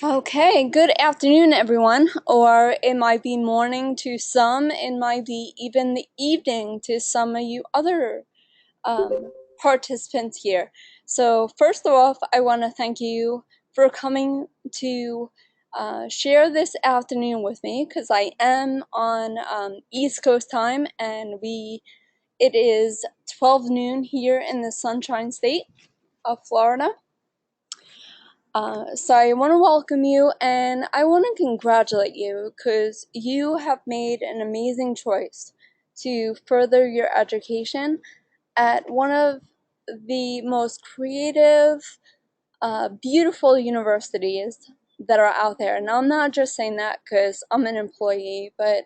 Okay, good afternoon, everyone. Or it might be morning to some, it might be even the evening to some of you other participants here. So, first of all, I want to thank you for coming to share this afternoon with me because I am on East Coast time and it is 12 noon here in the Sunshine State of Florida. So I want to welcome you and I want to congratulate you because you have made an amazing choice to further your education at one of the most creative, beautiful universities that are out there. And I'm not just saying that because I'm an employee, but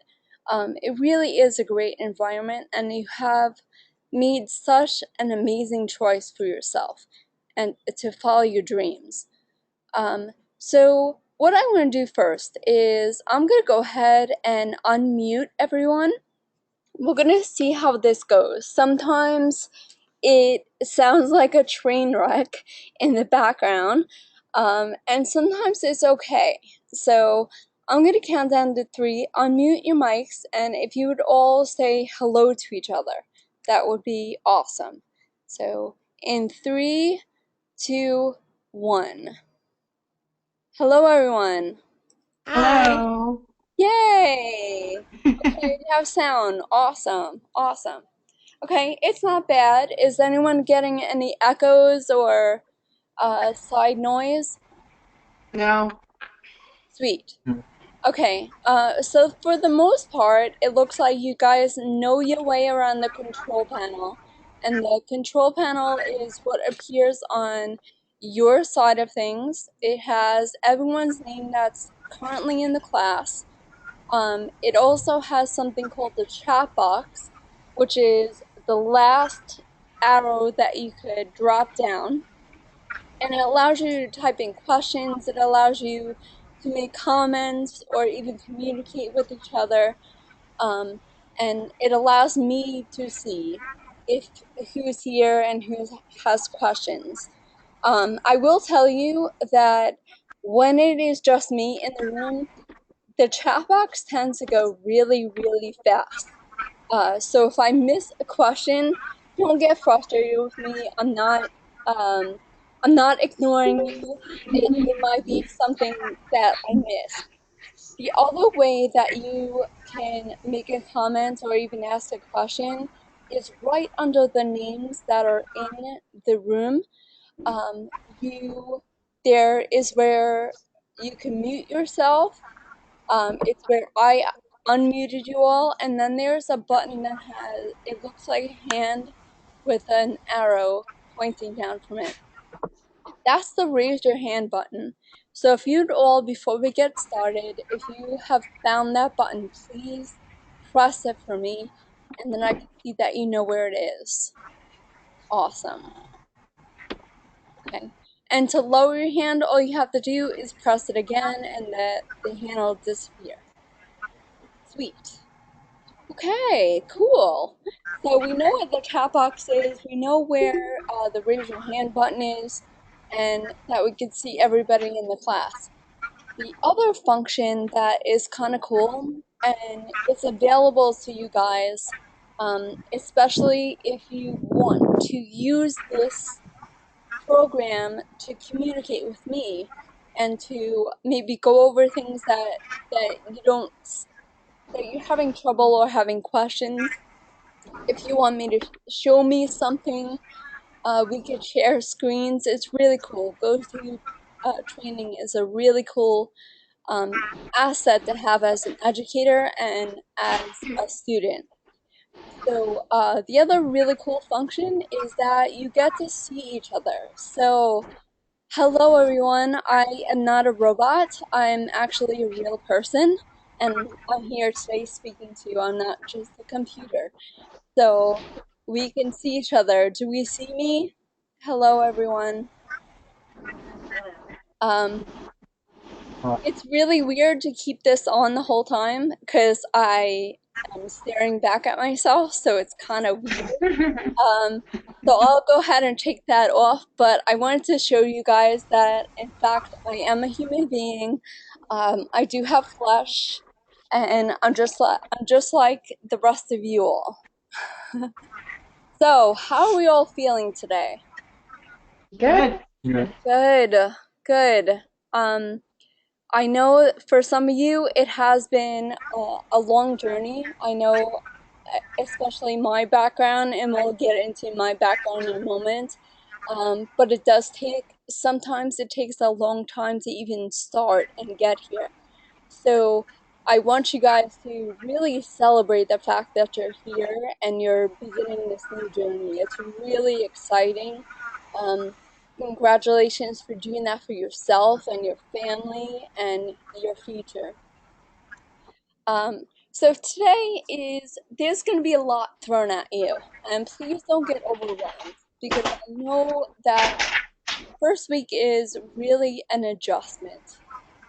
it really is a great environment and you have made such an amazing choice for yourself and to follow your dreams. So what I'm going to do first is I'm going to go ahead and unmute everyone. We're going to see how this goes. Sometimes it sounds like a train wreck in the background, and sometimes it's okay. So I'm going to count down to 3, unmute your mics, and if you would all say hello to each other, that would be awesome. So in 3, 2, 1. Hello, everyone. Hello. Yay! Okay, we have sound. Awesome. Awesome. Okay, it's not bad. Is anyone getting any echoes or side noise? No. Sweet. Okay, so for the most part, it looks like you guys know your way around the control panel. And the control panel is what appears on your side of things. It has everyone's name that's currently in the class. It also has something called the chat box, which is the last arrow that you could drop down. And it allows you to type in questions, it allows you to make comments or even communicate with each other. And it allows me to see if who's here and who has questions. I will tell you that when it is just me in the room, the chat box tends to go really, really fast. So if I miss a question, don't get frustrated with me. I'm not ignoring you. It might be something that I missed. The other way that you can make a comment or even ask a question is right under the names that are in the room. Um, you there is where you can mute yourself. It's where I unmuted you all, and then there's a button that has, it looks like a hand with an arrow pointing down from it. That's the raise your hand button. So if you'd all, before we get started, if you have found that button, please press it for me, and then I can see that you know where it is. Awesome. Okay. And to lower your hand, all you have to do is press it again, and the hand will disappear. Sweet. Okay, cool. So we know what the chat box is, we know where the raise your hand button is, and that we can see everybody in the class. The other function that is kind of cool, and it's available to you guys, especially if you want to use this program to communicate with me and to maybe go over things that you don't that you're having trouble or having questions. If you want me to show me something, we could share screens. It's really cool. Go-to training is a really cool asset to have as an educator and as a student. So the other really cool function is that you get to see each other. So hello everyone, I am not a robot. I'm actually a real person, and I'm here today speaking to you. I'm not just a computer. So we can see each other. Do we see me? Hello, everyone. Um, it's really weird to keep this on the whole time because I am staring back at myself, so it's kind of weird. Um, So I'll go ahead and take that off, but I wanted to show you guys that, in fact, I am a human being. I do have flesh, and I'm just like the rest of you all. So, how are we all feeling today? Good. Good, good. Um, I know for some of you it has been a long journey. I know, especially my background, and we'll get into my background in a moment. But it does take, sometimes it takes a long time to even start and get here. So I want you guys to really celebrate the fact that you're here and you're beginning this new journey. It's really exciting. Um, Congratulations for doing that for yourself and your family and your future. Um, so today there's going to be a lot thrown at you, and please don't get overwhelmed because I know that first week is really an adjustment.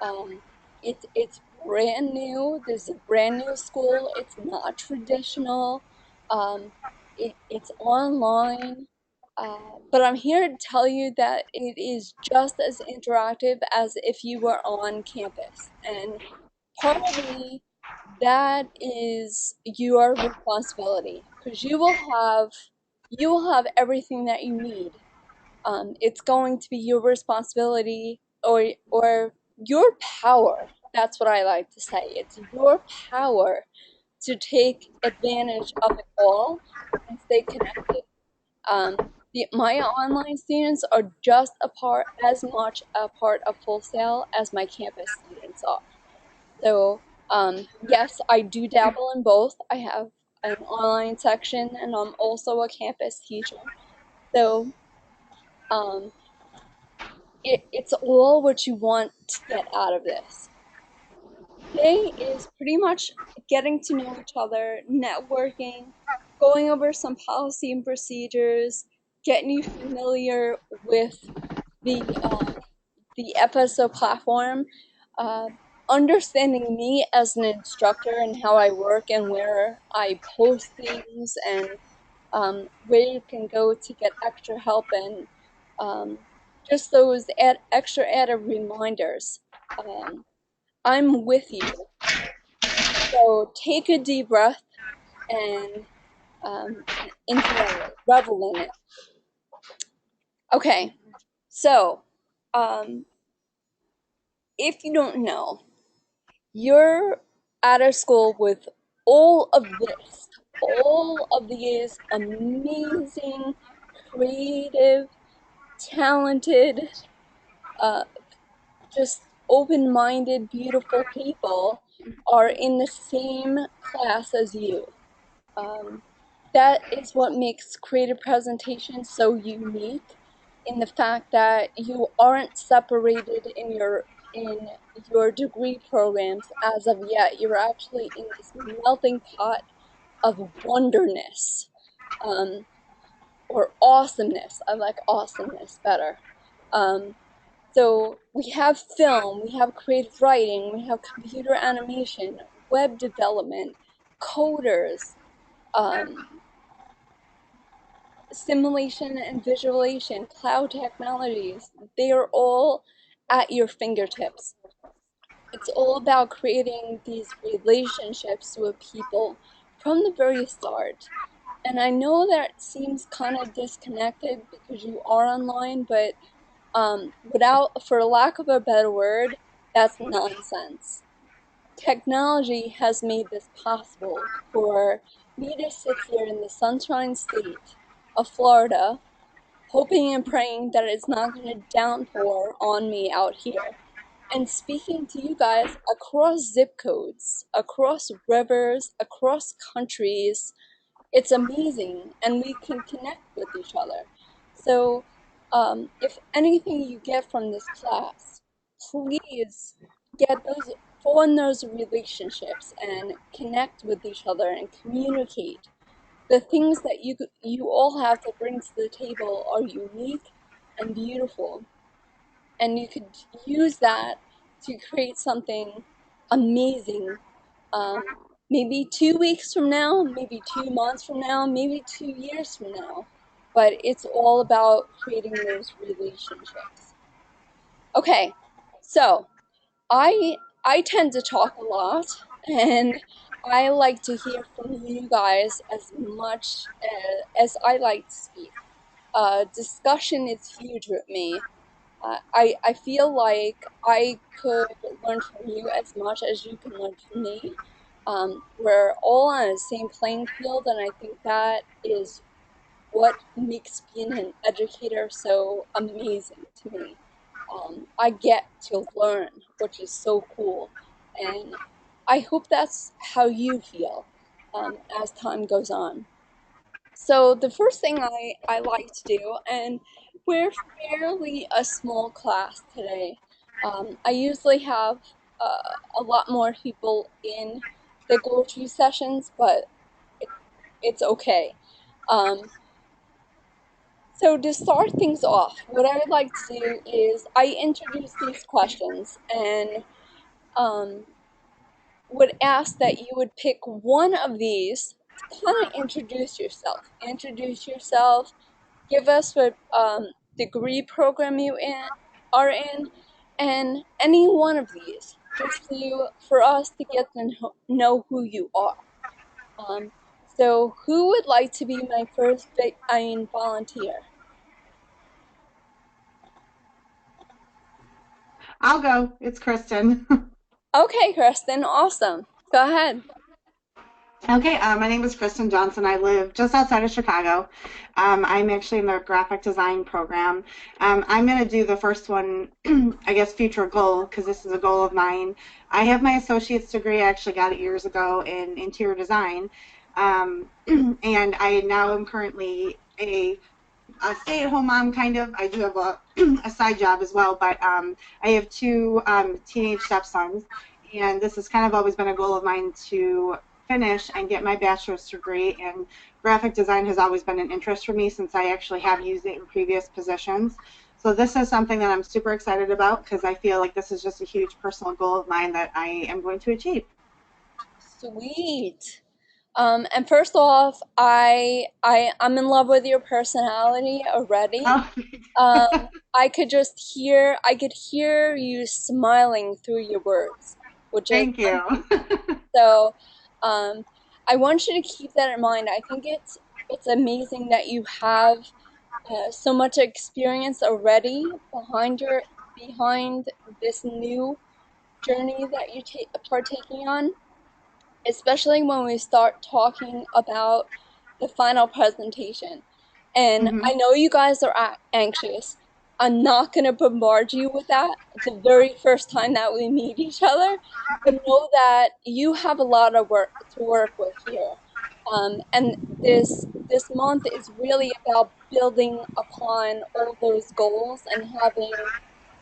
Um, it's brand new. This is a brand new school. It's not traditional. Um, it's online. But I'm here to tell you that it is just as interactive as if you were on campus. And part of me, that is your responsibility because you will have everything that you need. It's going to be your responsibility or your power. That's what I like to say. It's your power to take advantage of it all and stay connected. Um, my online students are just as much a part of Full Sail as my campus students are. So, yes, I do dabble in both. I have an online section and I'm also a campus teacher. So, um, it's all what you want to get out of this. Today is pretty much getting to know each other, networking, going over some policy and procedures, getting you familiar with the FSO platform, uh, understanding me as an instructor and how I work and where I post things and where you can go to get extra help and um, just those extra added reminders. Um, I'm with you. So take a deep breath and enjoy it, revel in it. Okay, so um, if you don't know, you're at a school with all of this, all of these amazing, creative, talented, uh, just open-minded, beautiful people are in the same class as you. Um, that is what makes creative presentation so unique in the fact that you aren't separated in your degree programs as of yet. You're actually in this melting pot of wonderness, um, or awesomeness. I like awesomeness better. Um, so we have film, we have creative writing, we have computer animation, web development, coders, um, simulation and visualization, cloud technologies. They are all at your fingertips. It's all about creating these relationships with people from the very start. And I know that seems kind of disconnected because you are online, but for lack of a better word, that's nonsense. Technology has made this possible for me to sit here in the Sunshine State of Florida, hoping and praying that it's not going to downpour on me out here, and speaking to you guys across zip codes, across rivers, across countries. It's amazing, and we can connect with each other. So, if anything you get from this class, please get those, form those relationships and connect with each other and communicate. The things that you all have to bring to the table are unique and beautiful, and you could use that to create something amazing. Um, Maybe 2 weeks from now, maybe 2 months from now, maybe 2 years from now. but it's all about creating those relationships. Okay, so I tend to talk a lot, and I like to hear from you guys as much as I like to speak. Discussion is huge with me. I feel like I could learn from you as much as you can learn from me. We're all on the same playing field, and I think that is what makes being an educator so amazing to me. I get to learn, which is so cool. And I hope that's how you feel as time goes on. So, the first thing I like to do, and we're fairly a small class today. I usually have a lot more people in the go-to sessions, but it, it's okay. Um, so to start things off, what I would like to do is I introduce these questions and um, would ask that you would pick one of these to kind of introduce yourself. Introduce yourself, give us what degree program are in, and any one of these, just for us to get to know who you are. Um, so who would like to be my first volunteer? I'll go. It's Kristen. Okay, Kristen, awesome. Go ahead. Okay, my name is Kristen Johnson. I live just outside of Chicago. I'm actually in the graphic design program. I'm going to do the first one, I guess, future goal, because this is a goal of mine. I have my associate's degree. I actually got it years ago in interior design. And I now am currently a stay-at-home mom, kind of. I do have a side job as well, but I have two teenage stepsons, and this has kind of always been a goal of mine to finish and get my bachelor's degree. And graphic design has always been an interest for me since I actually have used it in previous positions. So this is something that I'm super excited about because I feel like this is just a huge personal goal of mine that I am going to achieve. Sweet. And first off, I'm in love with your personality already. Oh, Um, I could hear you smiling through your words, which is thank you. so. Um, I want you to keep that in mind. I think it's amazing that you have so much experience already behind this new journey that you're partaking on, especially when we start talking about the final presentation. And Hmm. I know you guys are anxious. I'm not going to bombard you with that the very first time that we meet each other, but know that you have a lot of work to work with here. And this month is really about building upon all those goals and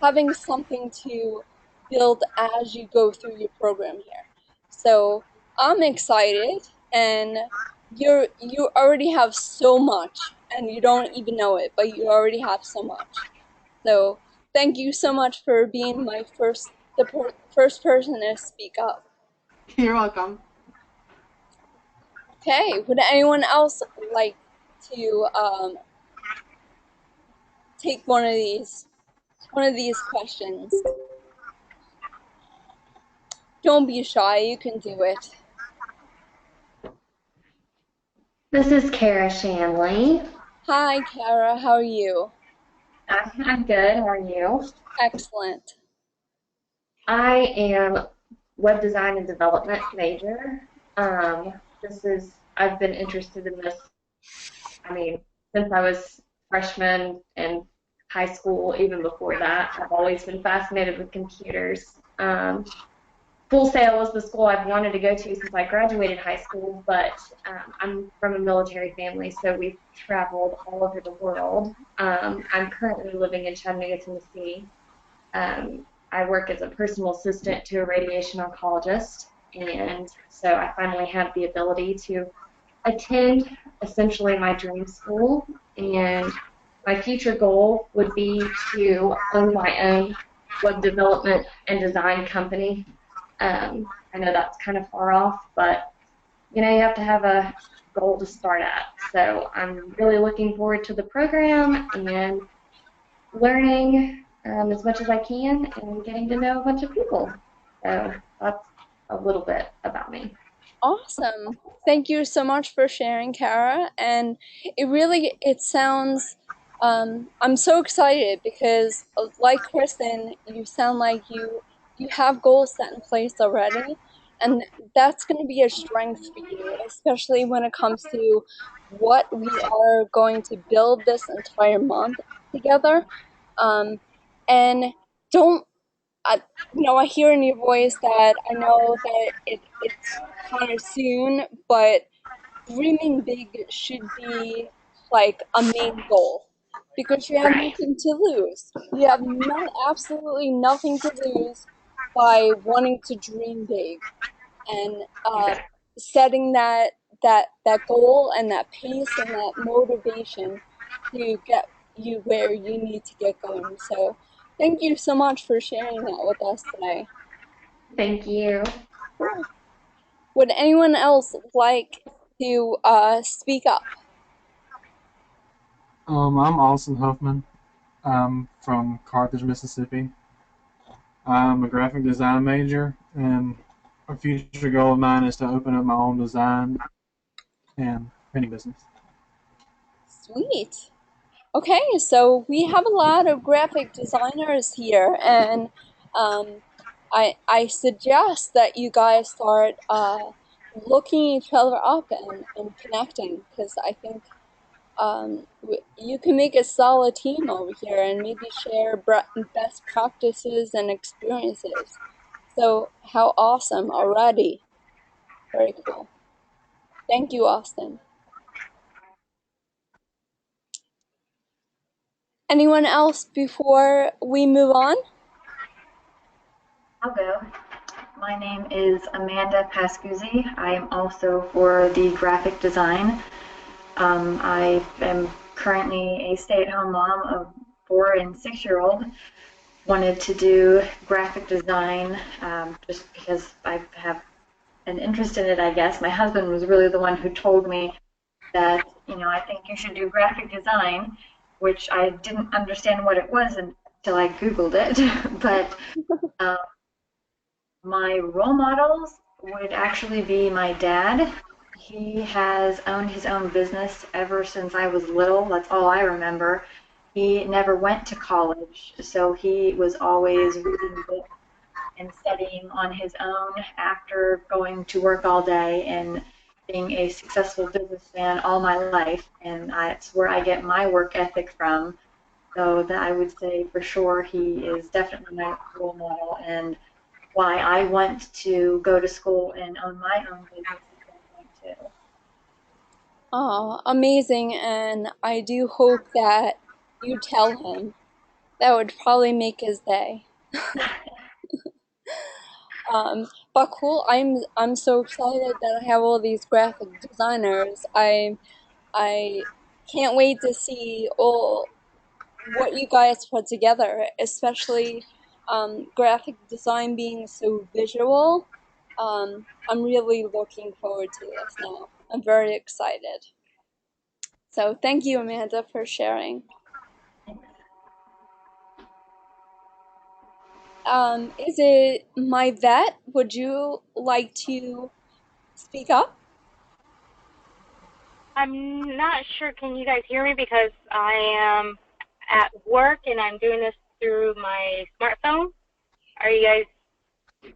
having something to build as you go through your program here. So I'm excited, and you already have so much, and you don't even know it, but you already have so much. So thank you so much for being first person to speak up. You're welcome. Okay, would anyone else like to take one of these questions? Don't be shy, you can do it. This is Kara Shanley. Hi, Kara, how are you? I'm good. How are you? Excellent. I am web design and development major. I've been interested in this, I mean, since I was freshman in high school, even before that. I've always been fascinated with computers. Full Sail was the school I've wanted to go to since I graduated high school, but I'm from a military family, so we've traveled all over the world. I'm currently living in Chattanooga, Tennessee. I work as a personal assistant to a radiation oncologist, and so I finally have the ability to attend essentially my dream school. And my future goal would be to own my own web development and design company. I know that's kind of far off, but you have to have goal to start at. So I'm really looking forward to the program and learning as much as I can and getting to know a bunch of people. So that's a little bit about me. Awesome. Thank you so much for sharing, Kara. And it sounds, I'm so excited because, like Kristen, you sound like you have goals set in place already, and that's going to be a strength for you, especially when it comes to what we are going to build this entire month together. And don't I, I hear in your voice that I know that it's kind of soon, but dreaming big should be like a main goal because you have Right. nothing to lose. You have absolutely nothing to lose by wanting to dream big and Exactly. setting that goal and that pace and that motivation to get you where you need to get going. So thank you so much for sharing that with us today. Thank you. Cool. Would anyone else like to speak up? I'm Austin Huffman. I'm from Carthage, Mississippi. I'm a graphic design major, and a future goal of mine is to open up my own design and printing business. Sweet. Okay, so we have a lot of graphic designers here, and I suggest that you guys start looking each other up and connecting because I think you can make a solid team over here and maybe share best practices and experiences. So how awesome already. Very cool. Thank you, Austin. Anyone else before we move on? I'll go. My name is Amanda Pascuzzi. I am also for the graphic design. I am currently a stay-at-home mom of 4 and 6-year-old. Wanted to do graphic design just because I have an interest in it, I guess. My husband was really the one who told me that, I think you should do graphic design, which I didn't understand what it was until I Googled it. But um, my role models would actually be my dad. He has owned his own business ever since I was little. That's all I remember. He never went to college, so he was always reading books and studying on his own after going to work all day and being a successful businessman all my life. And that's where I get my work ethic from. So that I would say for sure he is definitely my role model and why I want to go to school and own my own business at some point too. Oh, amazing. And I do hope that you tell him. That would probably make his day. But cool. I'm so excited that I have all these graphic designers. I can't wait to see all what you guys put together, especially graphic design being so visual. I'm really looking forward to this now. I'm very excited. So thank you, Amanda, for sharing. Is it my vet? Would you like to speak up? I'm not sure. Can you guys hear me? Because I am at work and I'm doing this through my smartphone. Are you guys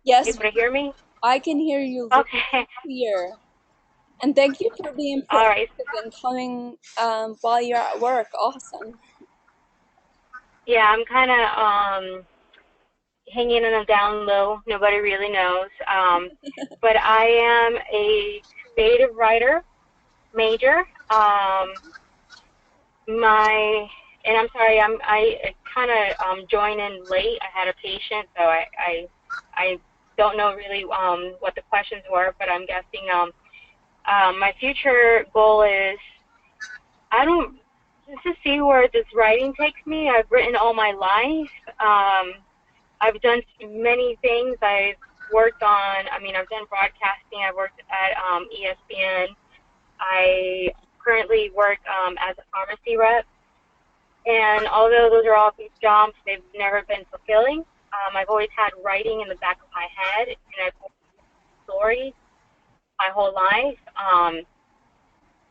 Yes, able to hear me? I can hear you loud Okay. and clear. And thank you for being All right. proactive and coming while you're at work. Awesome. Yeah, I'm kind of hanging in a down low. Nobody really knows. But I am a creative writer major. My and I'm sorry, I kind of joined in late. I had a patient, so I don't know really what the questions were, but I'm guessing my future goal is I don't just to see where this writing takes me. I've written all my life. I've done many things. I've worked on. I mean, I've done broadcasting. I've worked at ESPN. I currently work as a pharmacy rep, and although those are all good jobs, they've never been fulfilling. I've always had writing in the back of my head, and I've told stories my whole life.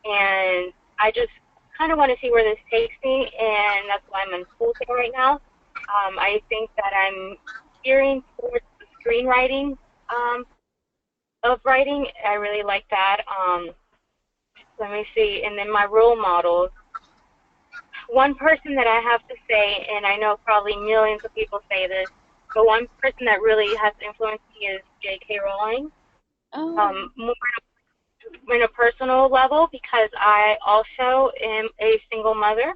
And I just kind of want to see where this takes me, and that's why I'm in school here right now. I think that I'm steering towards the screenwriting of writing. I really like that. Let me see. And then my role models. One person that I have to say, and I know probably millions of people say this, but one person that really has influenced me is J.K. Rowling. More in a personal level, because I also am a single mother.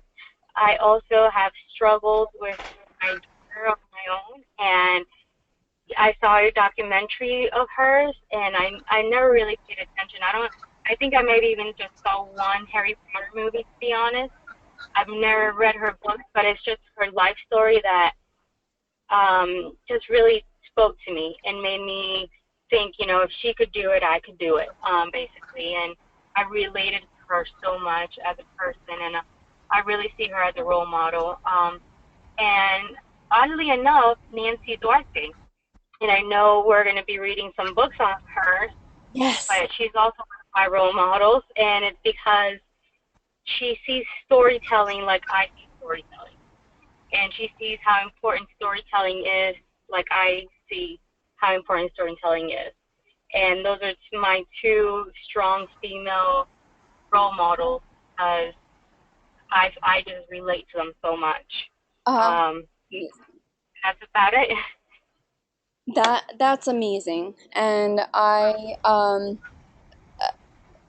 I also have struggled with my daughter of my own, and I saw a documentary of hers, and I never really paid attention. I think I maybe even just saw one Harry Potter movie, to be honest. I've never read her books, but it's just her life story that just really spoke to me and made me think, if she could do it, I could do it, basically. And I related to her so much as a person, and I really see her as a role model. And oddly enough, Nancy Duarte, and I know we're going to be reading some books on her, Yes. but she's also one of my role models, and it's because she sees storytelling like I see storytelling. And she sees how important storytelling is like I see how important storytelling is. And those are my two strong female role models, because I just relate to them so much. That's about it. That's amazing. And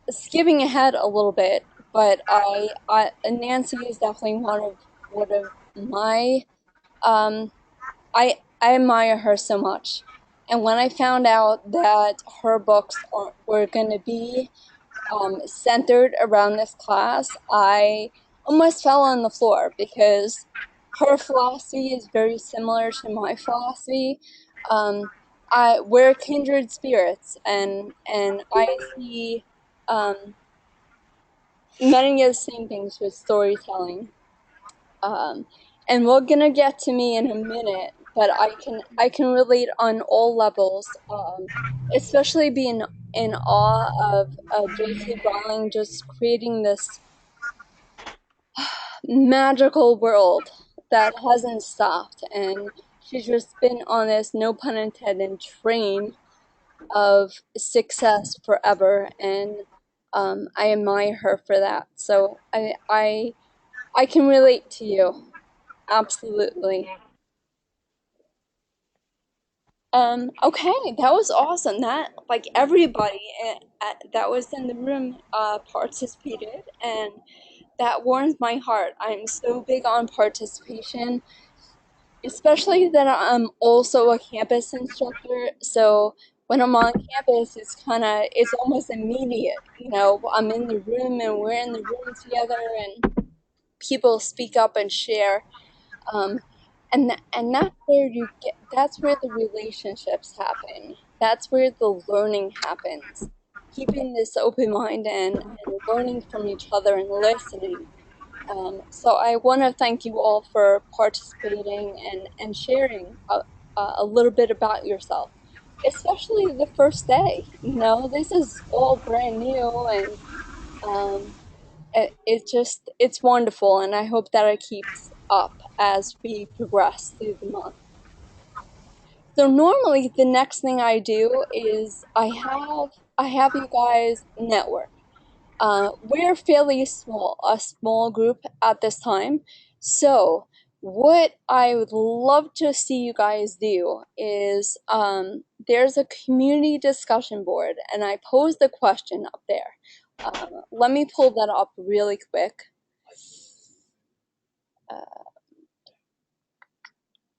skipping ahead a little bit, but Nancy is definitely one of my I admire her so much. And when I found out that her books were going to be centered around this class, I almost fell on the floor because her philosophy is very similar to my philosophy. We're kindred spirits, and I see many of the same things with storytelling. And we're gonna get to me in a minute, but I can relate on all levels, especially being in awe of J.K. Rowling just creating this magical world that hasn't stopped, and she's just been on this, no pun intended, train of success forever, and I admire her for that. So I can relate to you, absolutely. Okay, that was awesome. That, like, everybody that was in the room participated, and that warms my heart. I'm so big on participation, especially that I'm also a campus instructor. So when I'm on campus, it's almost immediate. I'm in the room and we're in the room together, and people speak up and share. And that's where the relationships happen. That's where the learning happens. Keeping this open mind and learning from each other and listening. So I want to thank you all for participating and sharing a little bit about yourself, especially the first day. This is all brand new, and um, it's wonderful, and I hope that it keeps up as we progress through the month. So normally the next thing I do is I have you guys network. We're fairly small, a small group at this time. So what I would love to see you guys do is there's a community discussion board, and I posed a question up there. Let me pull that up really quick.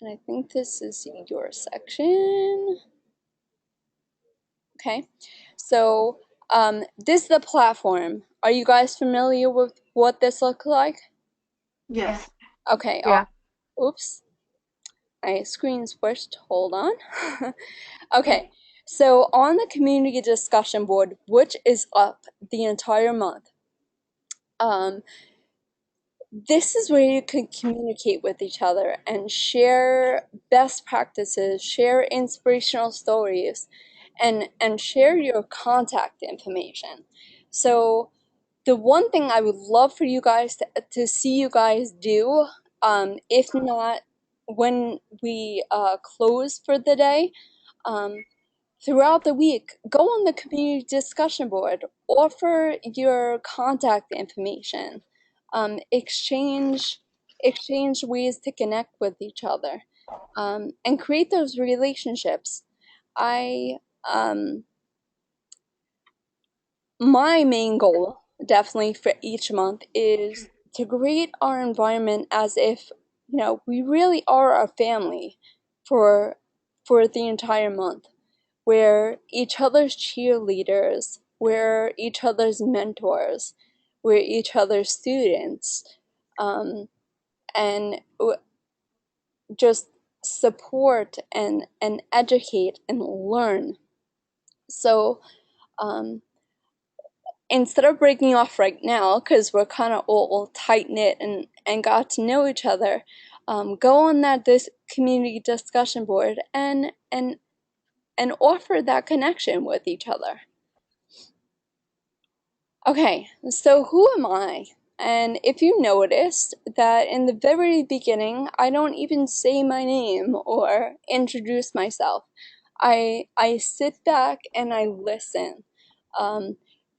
And I think this is your section. Okay, so this is the platform. Are you guys familiar with what this looks like? Yes. Okay. Yeah. Oops. My screen switched. Hold on. Okay. So on the community discussion board, which is up the entire month, this is where you can communicate with each other and share best practices, share inspirational stories, and share your contact information. So the one thing I would love for you guys to see you guys do, if not when we close for the day, throughout the week, go on the community discussion board, offer your contact information, exchange ways to connect with each other, and create those relationships. I My main goal, definitely for each month, is to create our environment as if, we really are a family for the entire month. We're each other's cheerleaders, we're each other's mentors, we're each other's students, and just support and educate and learn. So, instead of breaking off right now, because we're kind of all tight-knit and got to know each other, go on this community discussion board and offer that connection with each other. Okay, so who am I? And if you noticed that in the very beginning, I don't even say my name or introduce myself. I sit back and I listen,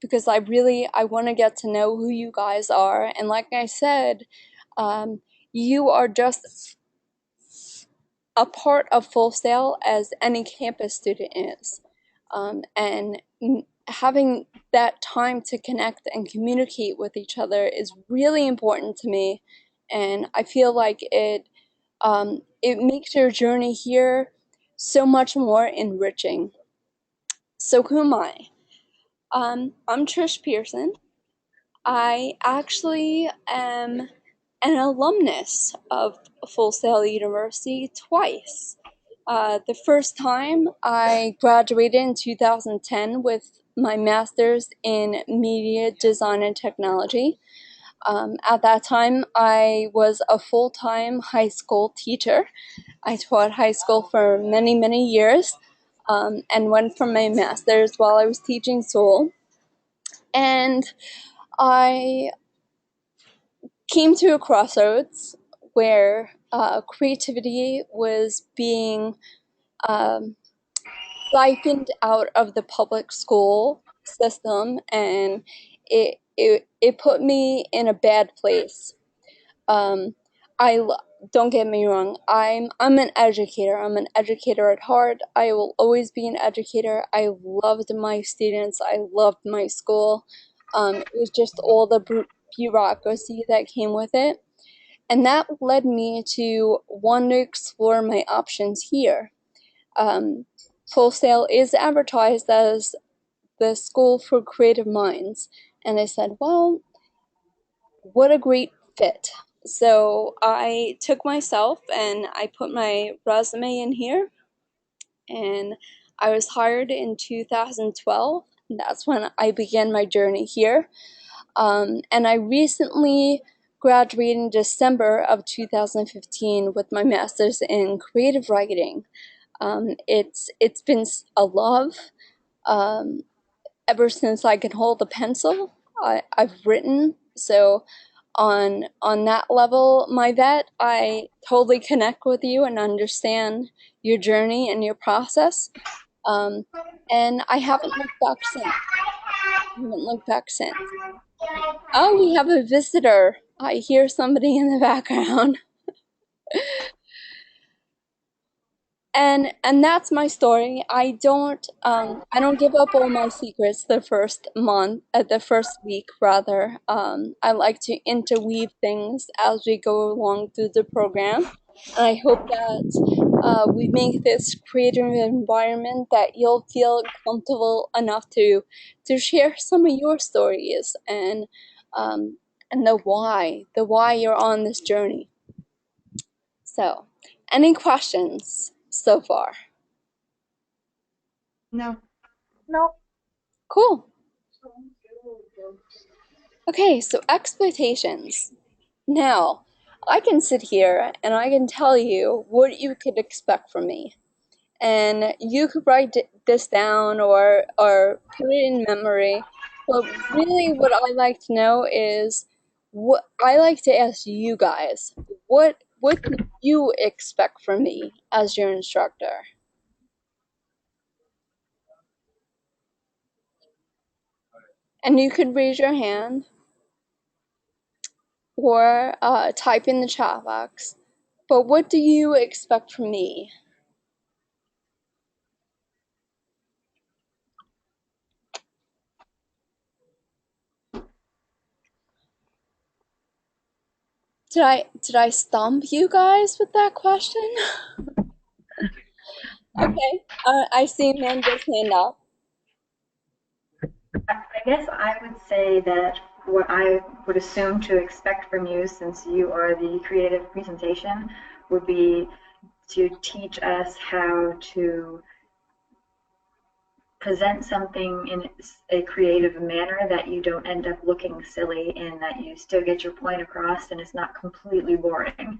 because I want to get to know who you guys are. And like I said, you are just a part of Full Sail as any campus student is. And having that time to connect and communicate with each other is really important to me, and I feel like it makes your journey here so much more enriching. So who am I? I'm Trish Pearson. I actually am an alumnus of Full Sail University twice. The first time I graduated in 2010 with my master's in media design and technology. At that time, I was a full-time high school teacher. I taught high school for many, many years, and went for my master's while I was teaching school. And I came to a crossroads where creativity was being siphoned out of the public school system, and it put me in a bad place. Um, don't get me wrong. I'm an educator. I'm an educator at heart. I will always be an educator. I loved my students. I loved my school. It was just all the bureaucracy that came with it, and that led me to want to explore my options here. Full Sail is advertised as the school for creative minds, and I said, well, what a great fit. So I took myself and I put my resume in here, and I was hired in 2012, and that's when I began my journey here. And I recently graduated in December of 2015 with my master's in creative writing. It's been a love. Ever since I can hold a pencil, I've written. So on that level, my vet, I totally connect with you and understand your journey and your process. And I haven't looked back since. Oh, we have a visitor. I hear somebody in the background. And that's my story. I don't give up all my secrets the first month, the first week rather. I like to interweave things as we go along through the program, and I hope that we make this creative environment that you'll feel comfortable enough to share some of your stories and the why you're on this journey. So, any questions so far? No. No. Cool. Okay, so expectations. Now, I can sit here and I can tell you what you could expect from me. And you could write this down or put it in memory. But really what I like to know is what I like to ask you guys, what do you expect from me as your instructor? And you could raise your hand or type in the chat box. But what do you expect from me? Did I stump you guys with that question? Okay, I see Amanda's hand up. I guess I would say that what I would assume to expect from you, since you are the creative presentation, would be to teach us how to present something in a creative manner that you don't end up looking silly and that you still get your point across and it's not completely boring.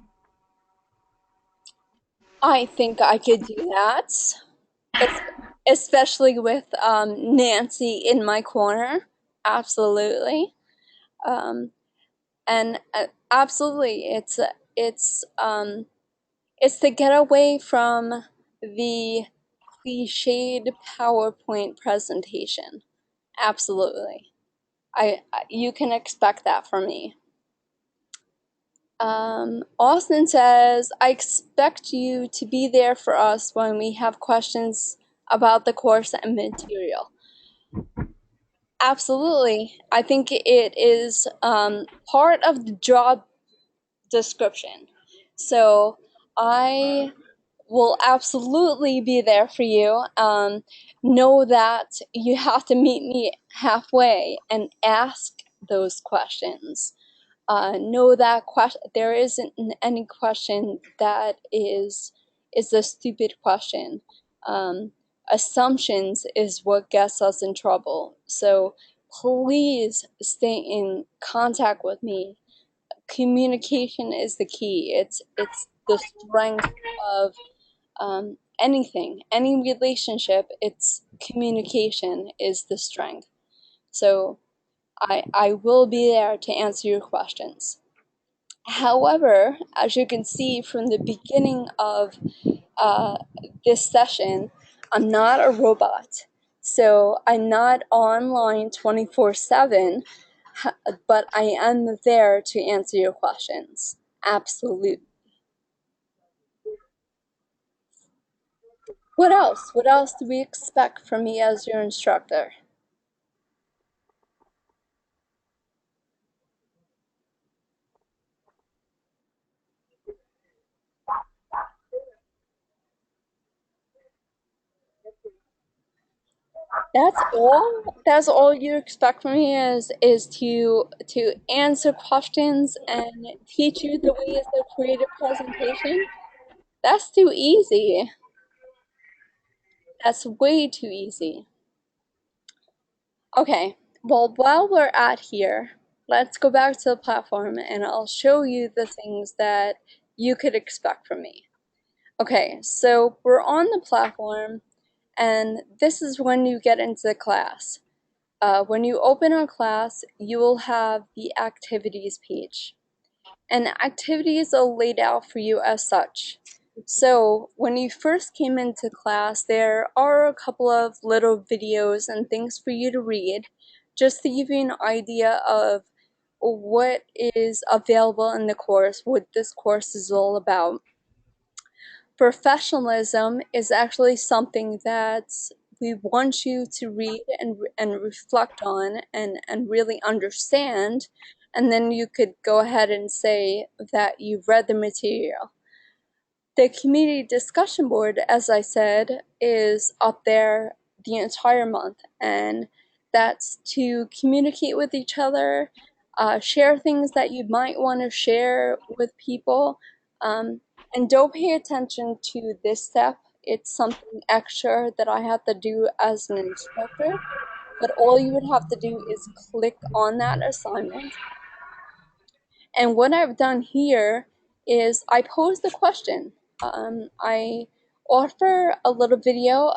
I think I could do that, especially with Nancy in my corner. Absolutely, um, and absolutely, it's to get away from the cliched PowerPoint presentation. Absolutely, you can expect that from me. Austin says, I expect you to be there for us when we have questions about the course and material. Absolutely. I think it is part of the job description. So I will absolutely be there for you. Know that you have to meet me halfway and ask those questions. Know that there isn't any question that is a stupid question. Assumptions is what gets us in trouble. So please stay in contact with me. Communication is the key. It's the strength of anything, any relationship. It's communication is the strength. So I will be there to answer your questions. However, as you can see from the beginning of this session, I'm not a robot. So I'm not online 24/7, but I am there to answer your questions. Absolutely. What else? What else do we expect from me as your instructor? That's all. That's all you expect from me is to answer questions and teach you the ways of creative presentation. That's too easy. That's way too easy. Okay, well, while we're at here, let's go back to the platform and I'll show you the things that you could expect from me. Okay, so we're on the platform and this is when you get into the class. When you open our class, you will have the activities page. And activities are laid out for you as such. So when you first came into class, there are a couple of little videos and things for you to read, just to give you an idea of what is available in the course, what this course is all about. Professionalism is actually something that we want you to read and reflect on and really understand, and then you could go ahead and say that you've read the material. The community discussion board, as I said, is up there the entire month, and that's to communicate with each other, share things that you might want to share with people, and don't pay attention to this step. It's something extra that I have to do as an instructor, but all you would have to do is click on that assignment. And what I've done here is I pose the question. I offer a little video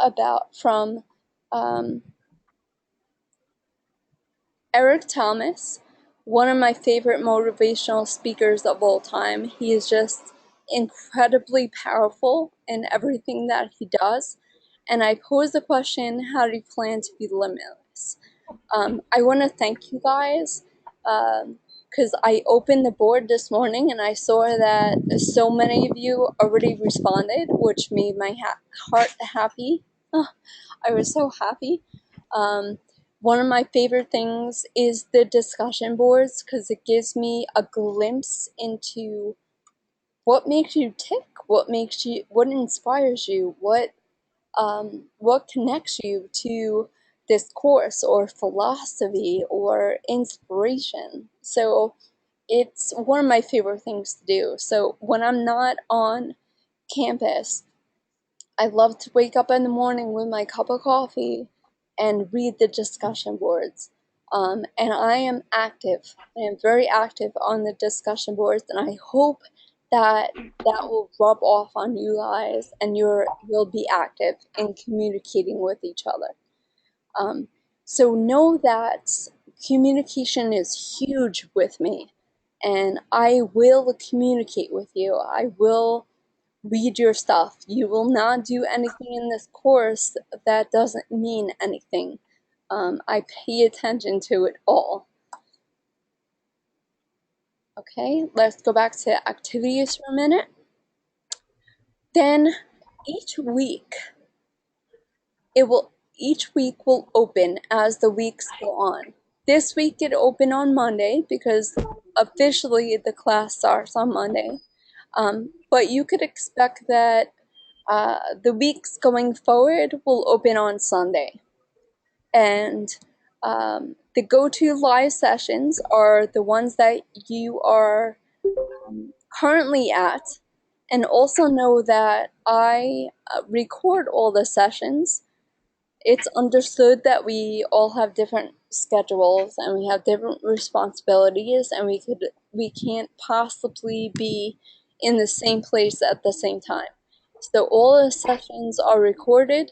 from Eric Thomas, one of my favorite motivational speakers of all time. He is just incredibly powerful in everything that he does. And I pose the question, how do you plan to be limitless? I want to thank you guys because I opened the board this morning and I saw that so many of you already responded, which made my heart happy. Oh, I was so happy. One of my favorite things is the discussion boards because it gives me a glimpse into what makes you tick, what inspires you, what connects you to this course or philosophy or inspiration. So it's one of my favorite things to do. So when I'm not on campus, I love to wake up in the morning with my cup of coffee and read the discussion boards. And I am active. I am very active on the discussion boards, and I hope that will rub off on you guys, and you'll be active in communicating with each other. So know that communication is huge with me, and I will communicate with you. I will read your stuff. You will not do anything in this course that doesn't mean anything. I pay attention to it all. Okay, let's go back to activities for a minute. Then each week will open as the weeks go on. This week it opened on Monday because officially the class starts on Monday. But you could expect that the weeks going forward will open on Sunday. And the go-to live sessions are the ones that you are currently at. And also know that I record all the sessions. It's understood that we all have different schedules and we have different responsibilities, and we can't possibly be in the same place at the same time. So all the sessions are recorded.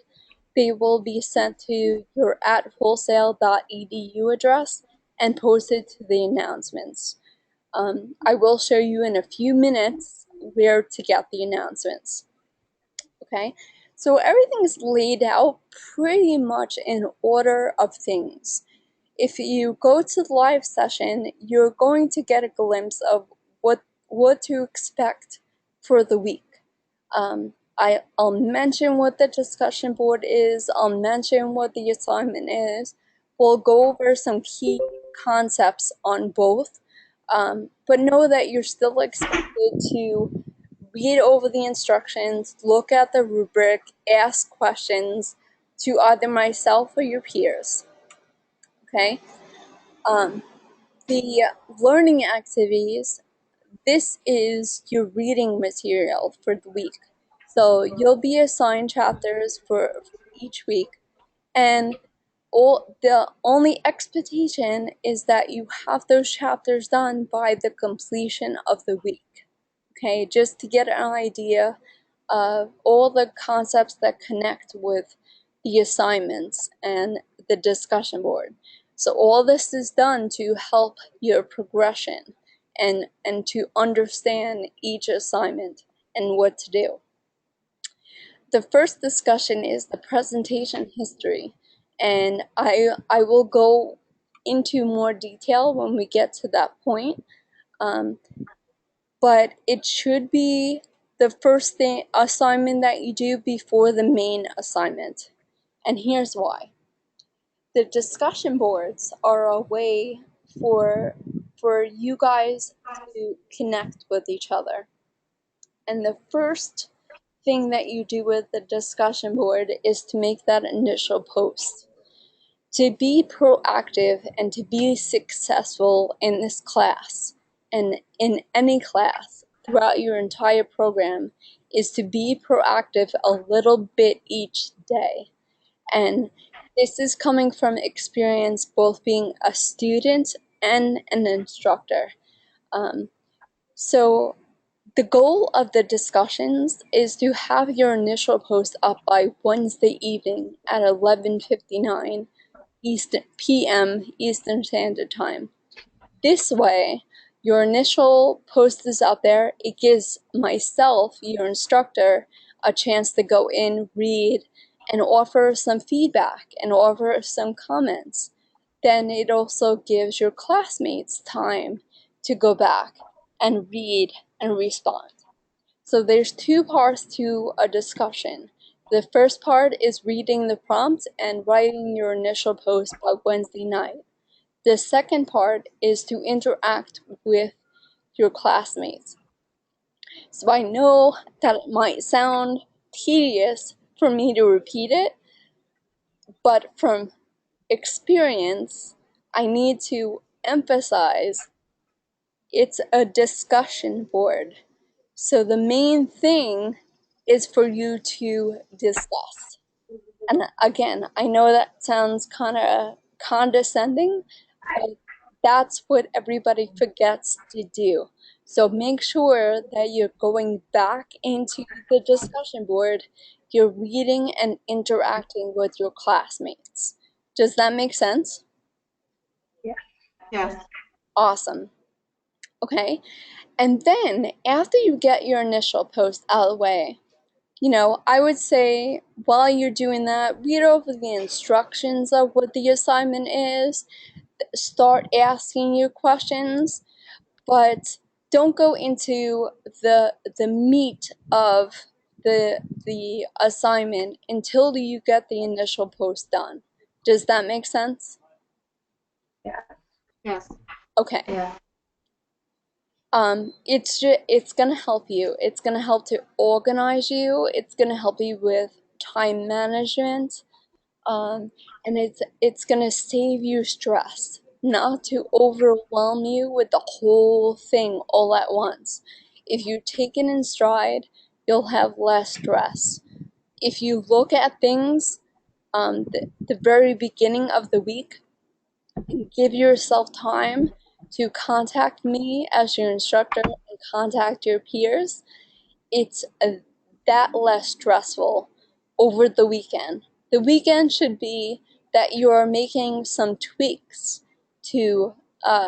They will be sent to your @wholesale.edu address and posted to the announcements. I will show you in a few minutes where to get the announcements. Okay, so everything is laid out pretty much in order of things. If you go to the live session, you're going to get a glimpse of what to expect for the week. I'll mention what the discussion board is. I'll mention what the assignment is. We'll go over some key concepts on both. But know that you're still expected to read over the instructions, look at the rubric, ask questions to either myself or your peers. Okay? The learning activities, this is your reading material for the week. So you'll be assigned chapters for each week, and the only expectation is that you have those chapters done by the completion of the week. Okay, just to get an idea of all the concepts that connect with the assignments and the discussion board. So all this is done to help your progression and to understand each assignment and what to do. The first discussion is the presentation history, and I will go into more detail when we get to that point. But it should be the first assignment that you do before the main assignment. And here's why. The discussion boards are a way for you guys to connect with each other. And the first thing that you do with the discussion board is to make that initial post. To be proactive and to be successful in this class and in any class throughout your entire program, is to be proactive a little bit each day. And this is coming from experience both being a student and an instructor. So the goal of the discussions is to have your initial post up by Wednesday evening at 11:59 p.m. Eastern Standard Time. This way, your initial post is out there. It gives myself, your instructor, a chance to go in, read, and offer some feedback and offer some comments. Then it also gives your classmates time to go back and read and respond. So there's two parts to a discussion. The first part is reading the prompt and writing your initial post by Wednesday night. The second part is to interact with your classmates. So I know that it might sound tedious for me to repeat it, but from experience, I need to emphasize it's a discussion board. So the main thing is for you to discuss. And again, I know that sounds kind of condescending, but that's what everybody forgets to do. So make sure that you're going back into the discussion board, you're reading and interacting with your classmates. Does that make sense? Yes. Awesome. Okay. And then after you get your initial post out of the way, I would say while you're doing that, read over the instructions of what the assignment is, start asking your questions, but don't go into the meat of the assignment until you get the initial post done. Does that make sense? Yeah. Yes. Okay. Yeah. It's gonna help you. It's gonna help to organize you. It's gonna help you with time management. And it's gonna save you stress, not to overwhelm you with the whole thing all at once. If you take it in stride, you'll have less stress. If you look at things the very beginning of the week, and give yourself time to contact me as your instructor and contact your peers, it's that less stressful over the weekend. The weekend should be that you're making some tweaks to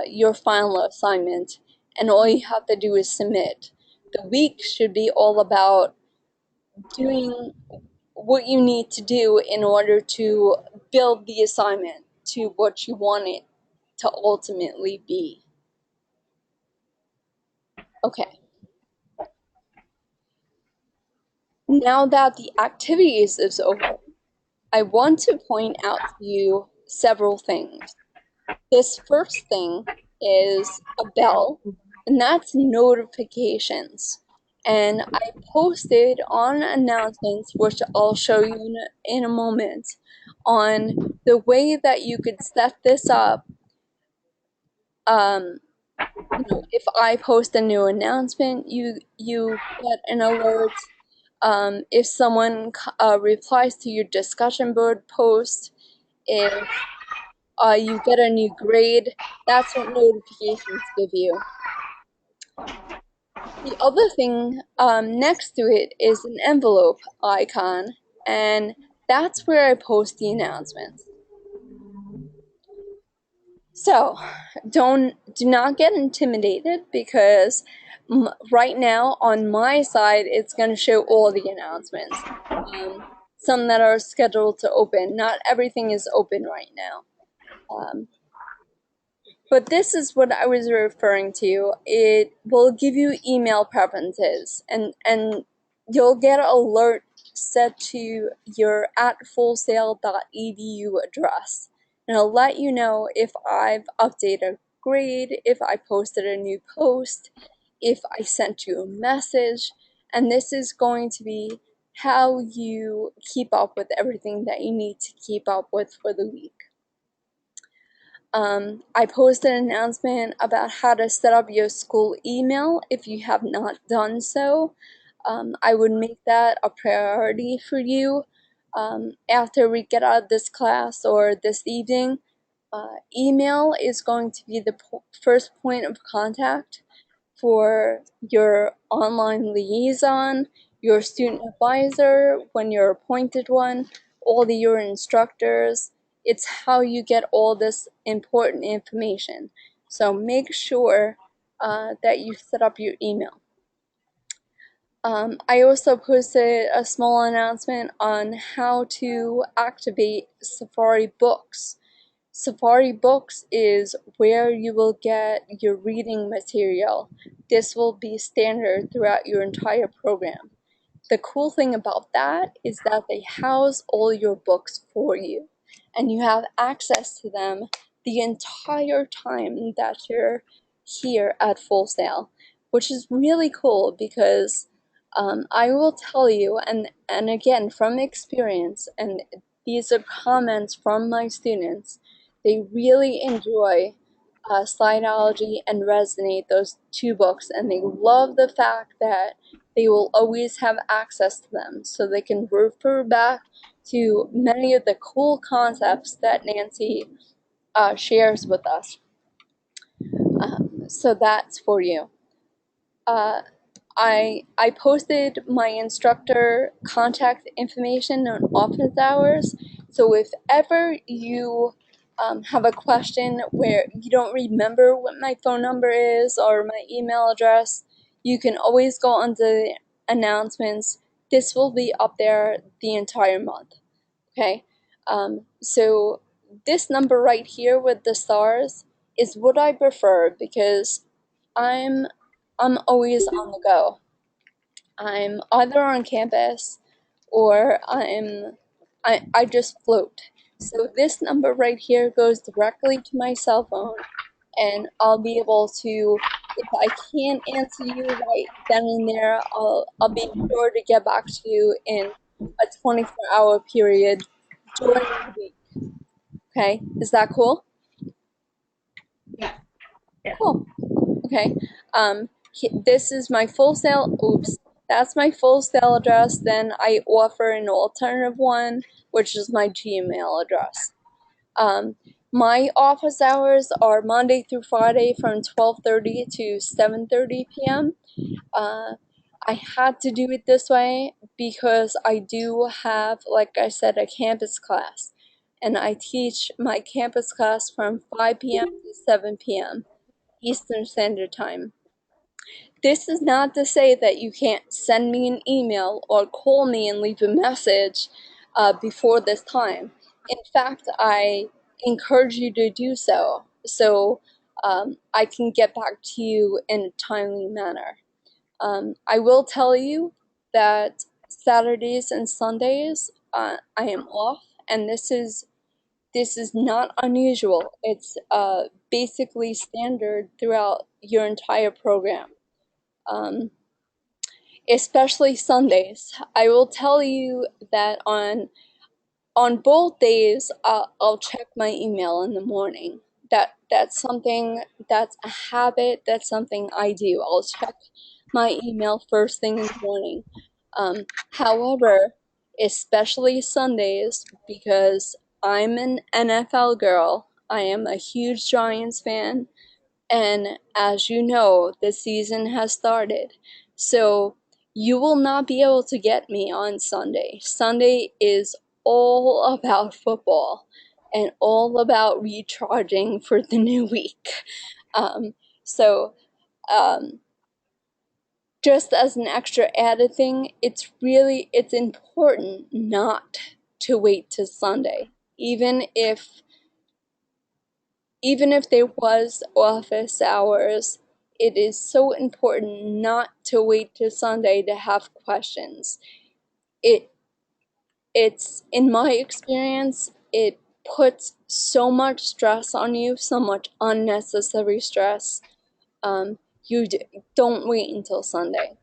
your final assignment, and all you have to do is submit. The week should be all about doing what you need to do in order to build the assignment to what you want it to ultimately be. Okay. Now that the activities is over, I want to point out to you several things. This first thing is a bell, and that's notifications. And I posted on announcements, which I'll show you in a moment, on the way that you could set this up. If I post a new announcement, you get an alert. If someone replies to your discussion board post, if you get a new grade, that's what notifications give you. The other thing next to it is an envelope icon, and that's where I post the announcements. So do not get intimidated, because right now on my side it's going to show all the announcements. Some that are scheduled to open. Not everything is open right now. But this is what I was referring to. It will give you email preferences, and you'll get an alert set to your @fullsail.edu address. And it'll let you know if I've updated a grade, if I posted a new post, if I sent you a message. And this is going to be how you keep up with everything that you need to keep up with for the week. I posted an announcement about how to set up your school email if you have not done so. I would make that a priority for you. After we get out of this class or this evening, email is going to be the first point of contact for your online liaison, your student advisor, when you're appointed one, all your instructors. It's how you get all this important information. So make sure that you set up your email. I also posted a small announcement on how to activate Safari Books. Safari Books is where you will get your reading material. This will be standard throughout your entire program. The cool thing about that is that they house all your books for you, and you have access to them the entire time that you're here at Full Sail, which is really cool because I will tell you, and again from experience, and these are comments from my students, they really enjoy Slidology and Resonate, those two books, and they love the fact that they will always have access to them, so they can refer back to many of the cool concepts that Nancy shares with us. So that's for you. I posted my instructor contact information on office hours, so if ever you have a question where you don't remember what my phone number is or my email address, you can always go on the announcements. This will be up there the entire month, okay? So this number right here with the stars is what I prefer because I'm always on the go. I'm either on campus or I just float. So this number right here goes directly to my cell phone, and I'll be able to, if I can't answer you right then and there, I'll be sure to get back to you in a 24-hour period during the week. Okay, is that cool? Yeah. Cool. Okay. This is my Full Sail. Oops, that's my Full Sail address. Then I offer an alternative one, which is my Gmail address. My office hours are Monday through Friday from 12:30 to 7:30 p.m. I had to do it this way because I do have, like I said, a campus class, and I teach my campus class from 5 p.m. to 7 p.m. Eastern Standard Time. This is not to say that you can't send me an email or call me and leave a message before this time. In fact, I encourage you to do so I can get back to you in a timely manner. I will tell you that Saturdays and Sundays I am off, and this is not unusual. It's basically standard throughout your entire program. Especially Sundays. I will tell you that on both days, I'll check my email in the morning. That's something, that's a habit, that's something I do. I'll check my email first thing in the morning. However, especially Sundays, because I'm an NFL girl, I am a huge Giants fan, and as you know, the season has started. So you will not be able to get me on Sunday. Sunday is all about football and all about recharging for the new week. Um, so, um, just as an extra added thing, it's important not to wait till Sunday. Even if there was office hours, it is so important not to wait till Sunday to have questions. It's in my experience, it puts so much stress on you, so much unnecessary stress. You don't wait until Sunday.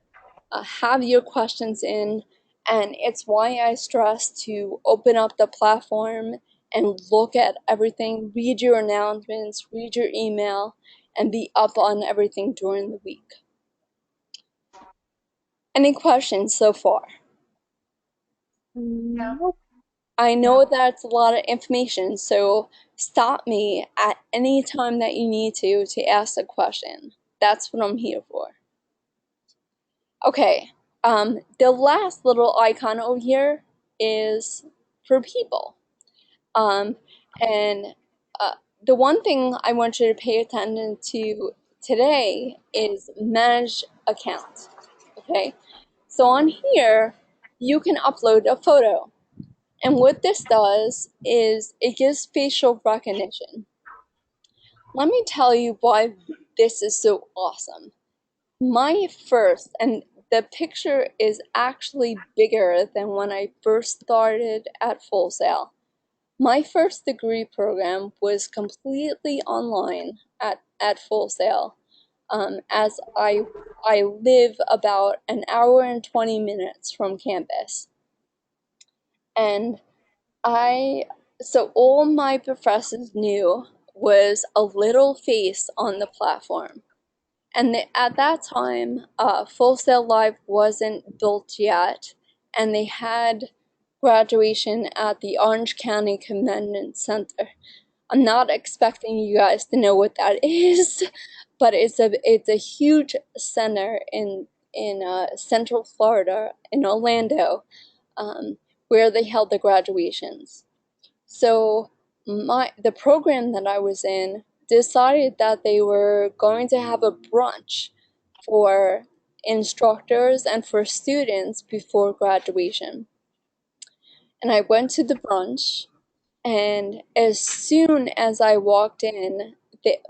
Have your questions in, and it's why I stress to open up the platform and look at everything, read your announcements, read your email, and be up on everything during the week. Any questions so far? Nope. I know that's a lot of information, so stop me at any time that you need to ask a question. That's what I'm here for. Okay, the last little icon over here is for people. And the one thing I want you to pay attention to today is manage account. Okay, so on here, you can upload a photo. And what this does is it gives facial recognition. Let me tell you why this is so awesome. My first, and the picture is actually bigger than when I first started at Full Sail. My first degree program was completely online at Full Sail, as I live about an hour and 20 minutes from campus. And so all my professors knew was a little face on the platform. And at that time, Full Sail Live wasn't built yet, and they had graduation at the Orange County Convention Center. I'm not expecting you guys to know what that is, but it's a huge center in Central Florida, in Orlando, where they held the graduations. So the program that I was in decided that they were going to have a brunch for instructors and for students before graduation. And I went to the brunch, and as soon as I walked in,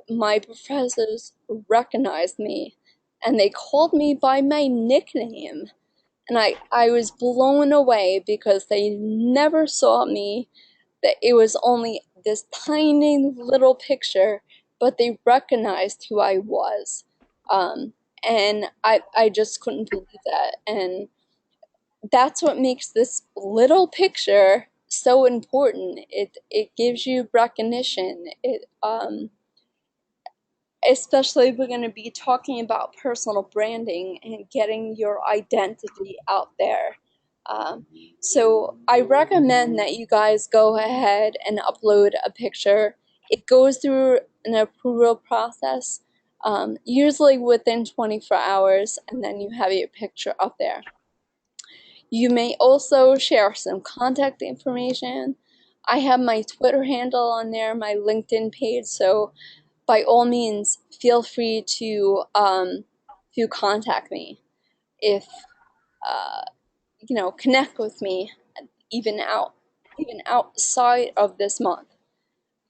my professors recognized me, and they called me by my nickname. And I was blown away because they never saw me, that it was only this tiny little picture, but they recognized who I was. And I just couldn't believe that. And that's what makes this little picture so important. It gives you recognition. Especially if we're going to be talking about personal branding and getting your identity out there. So I recommend that you guys go ahead and upload a picture. It goes through an approval process, usually within 24 hours, and then you have your picture up there. You may also share some contact information. I have my Twitter handle on there, my LinkedIn page, so by all means, feel free to contact me if connect with me even outside of this month.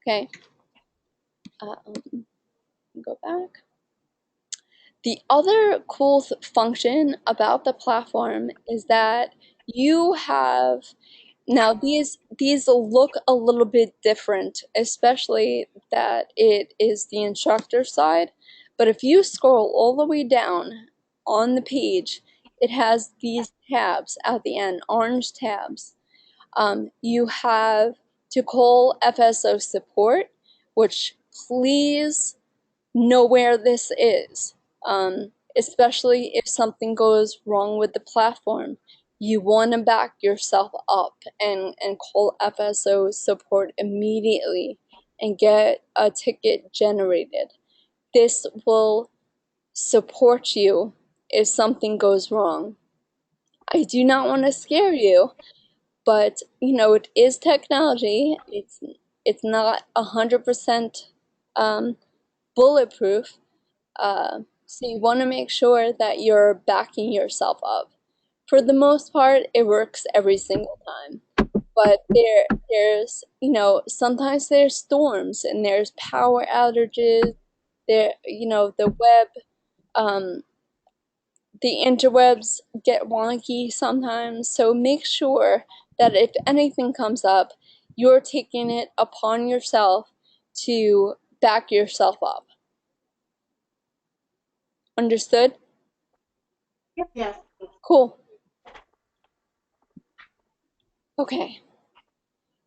Okay, go back. The other cool function about the platform is that you have now these look a little bit different, especially that it is the instructor side. But if you scroll all the way down on the page, it has these tabs at the end, orange tabs. You have to call FSO support, which please know where this is, especially if something goes wrong with the platform. You want to back yourself up and call FSO support immediately and get a ticket generated. This will support you if something goes wrong. I do not want to scare you, but it is technology. It's not 100% bulletproof. So you want to make sure that you're backing yourself up. For the most part, it works every single time. But there's sometimes there's storms and there's power outages. The web, the interwebs get wonky sometimes. So make sure that if anything comes up, you're taking it upon yourself to back yourself up. Understood? Yes. Cool. Okay.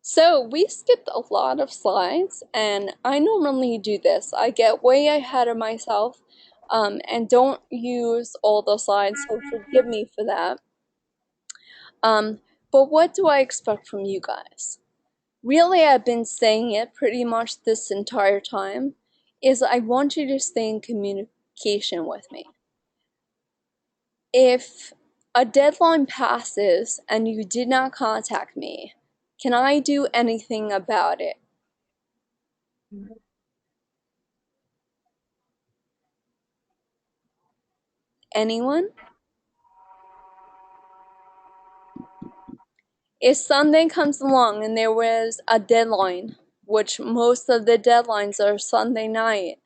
So we skipped a lot of slides, and I normally do this. I get way ahead of myself. and don't use all the slides, so forgive me for that. But what do I expect from you guys? Really, I've been saying it pretty much this entire time, is I want you to stay in communication with me. If a deadline passes and you did not contact me, can I do anything about it? Anyone? If Sunday comes along and there was a deadline, which most of the deadlines are Sunday night,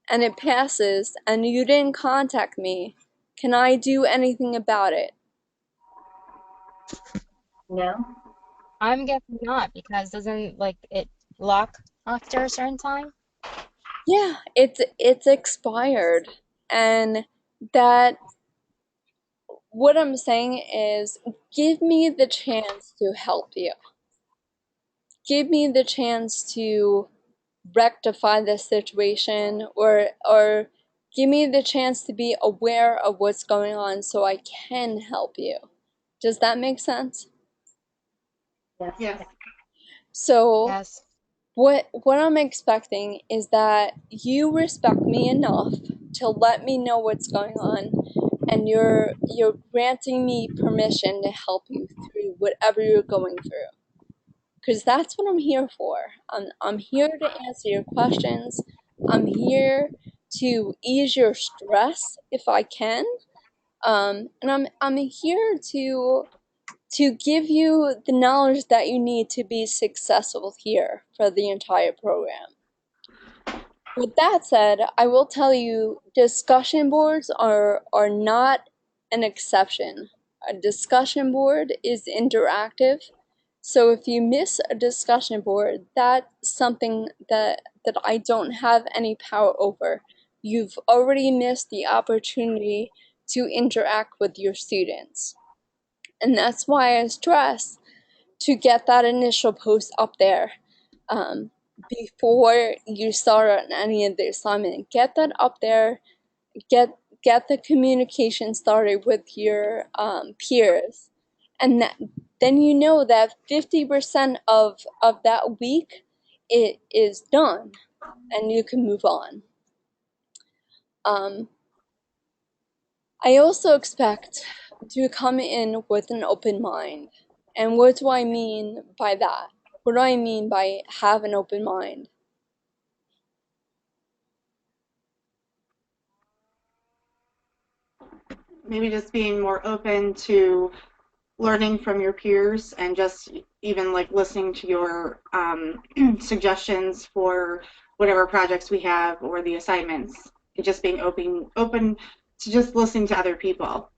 and it passes and you didn't contact me, can I do anything about it? No? I'm guessing not, because doesn't like it lock after a certain time? Yeah, it's expired. And that what I'm saying is give me the chance to help you. Give me the chance to rectify this situation, or give me the chance to be aware of what's going on so I can help you. Does that make sense? Yes. Yes. So Yes. what I'm expecting is that you respect me enough to let me know what's going on, and you're granting me permission to help you through whatever you're going through. Because that's what I'm here for. I'm here to answer your questions. I'm here to ease your stress if I can. And I'm here to give you the knowledge that you need to be successful here for the entire program. With that said, I will tell you discussion boards are not an exception. A discussion board is interactive. So if you miss a discussion board, that's something that I don't have any power over. You've already missed the opportunity to interact with your students. And that's why I stress to get that initial post up there before you start on any of the assignment. Get that up there. Get the communication started with your peers, and then you know that 50% of that week it is done, and you can move on. I also expect to come in with an open mind. And what do I mean by that? What do I mean by have an open mind? Maybe just being more open to learning from your peers and just even like listening to your suggestions for whatever projects we have or the assignments, and just being open to just listening to other people.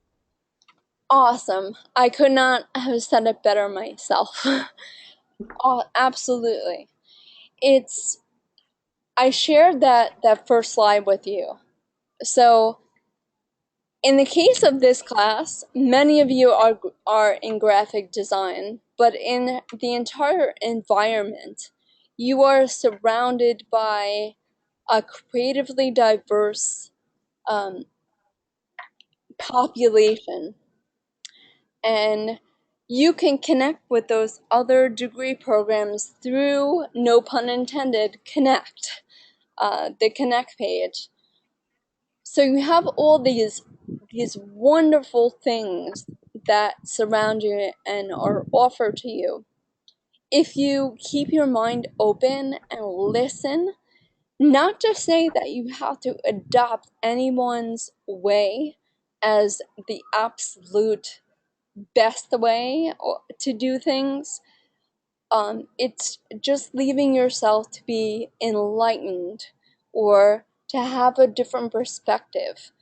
Awesome. I could not have said it better myself. Oh, absolutely. I shared that first slide with you. So in the case of this class, many of you are in graphic design, but in the entire environment, you are surrounded by a creatively diverse population, and you can connect with those other degree programs through, no pun intended, Connect, the Connect page. So you have all these wonderful things that surround you and are offered to you. If you keep your mind open and listen, not to say that you have to adopt anyone's way as the absolute best way to do things. It's just leaving yourself to be enlightened or to have a different perspective.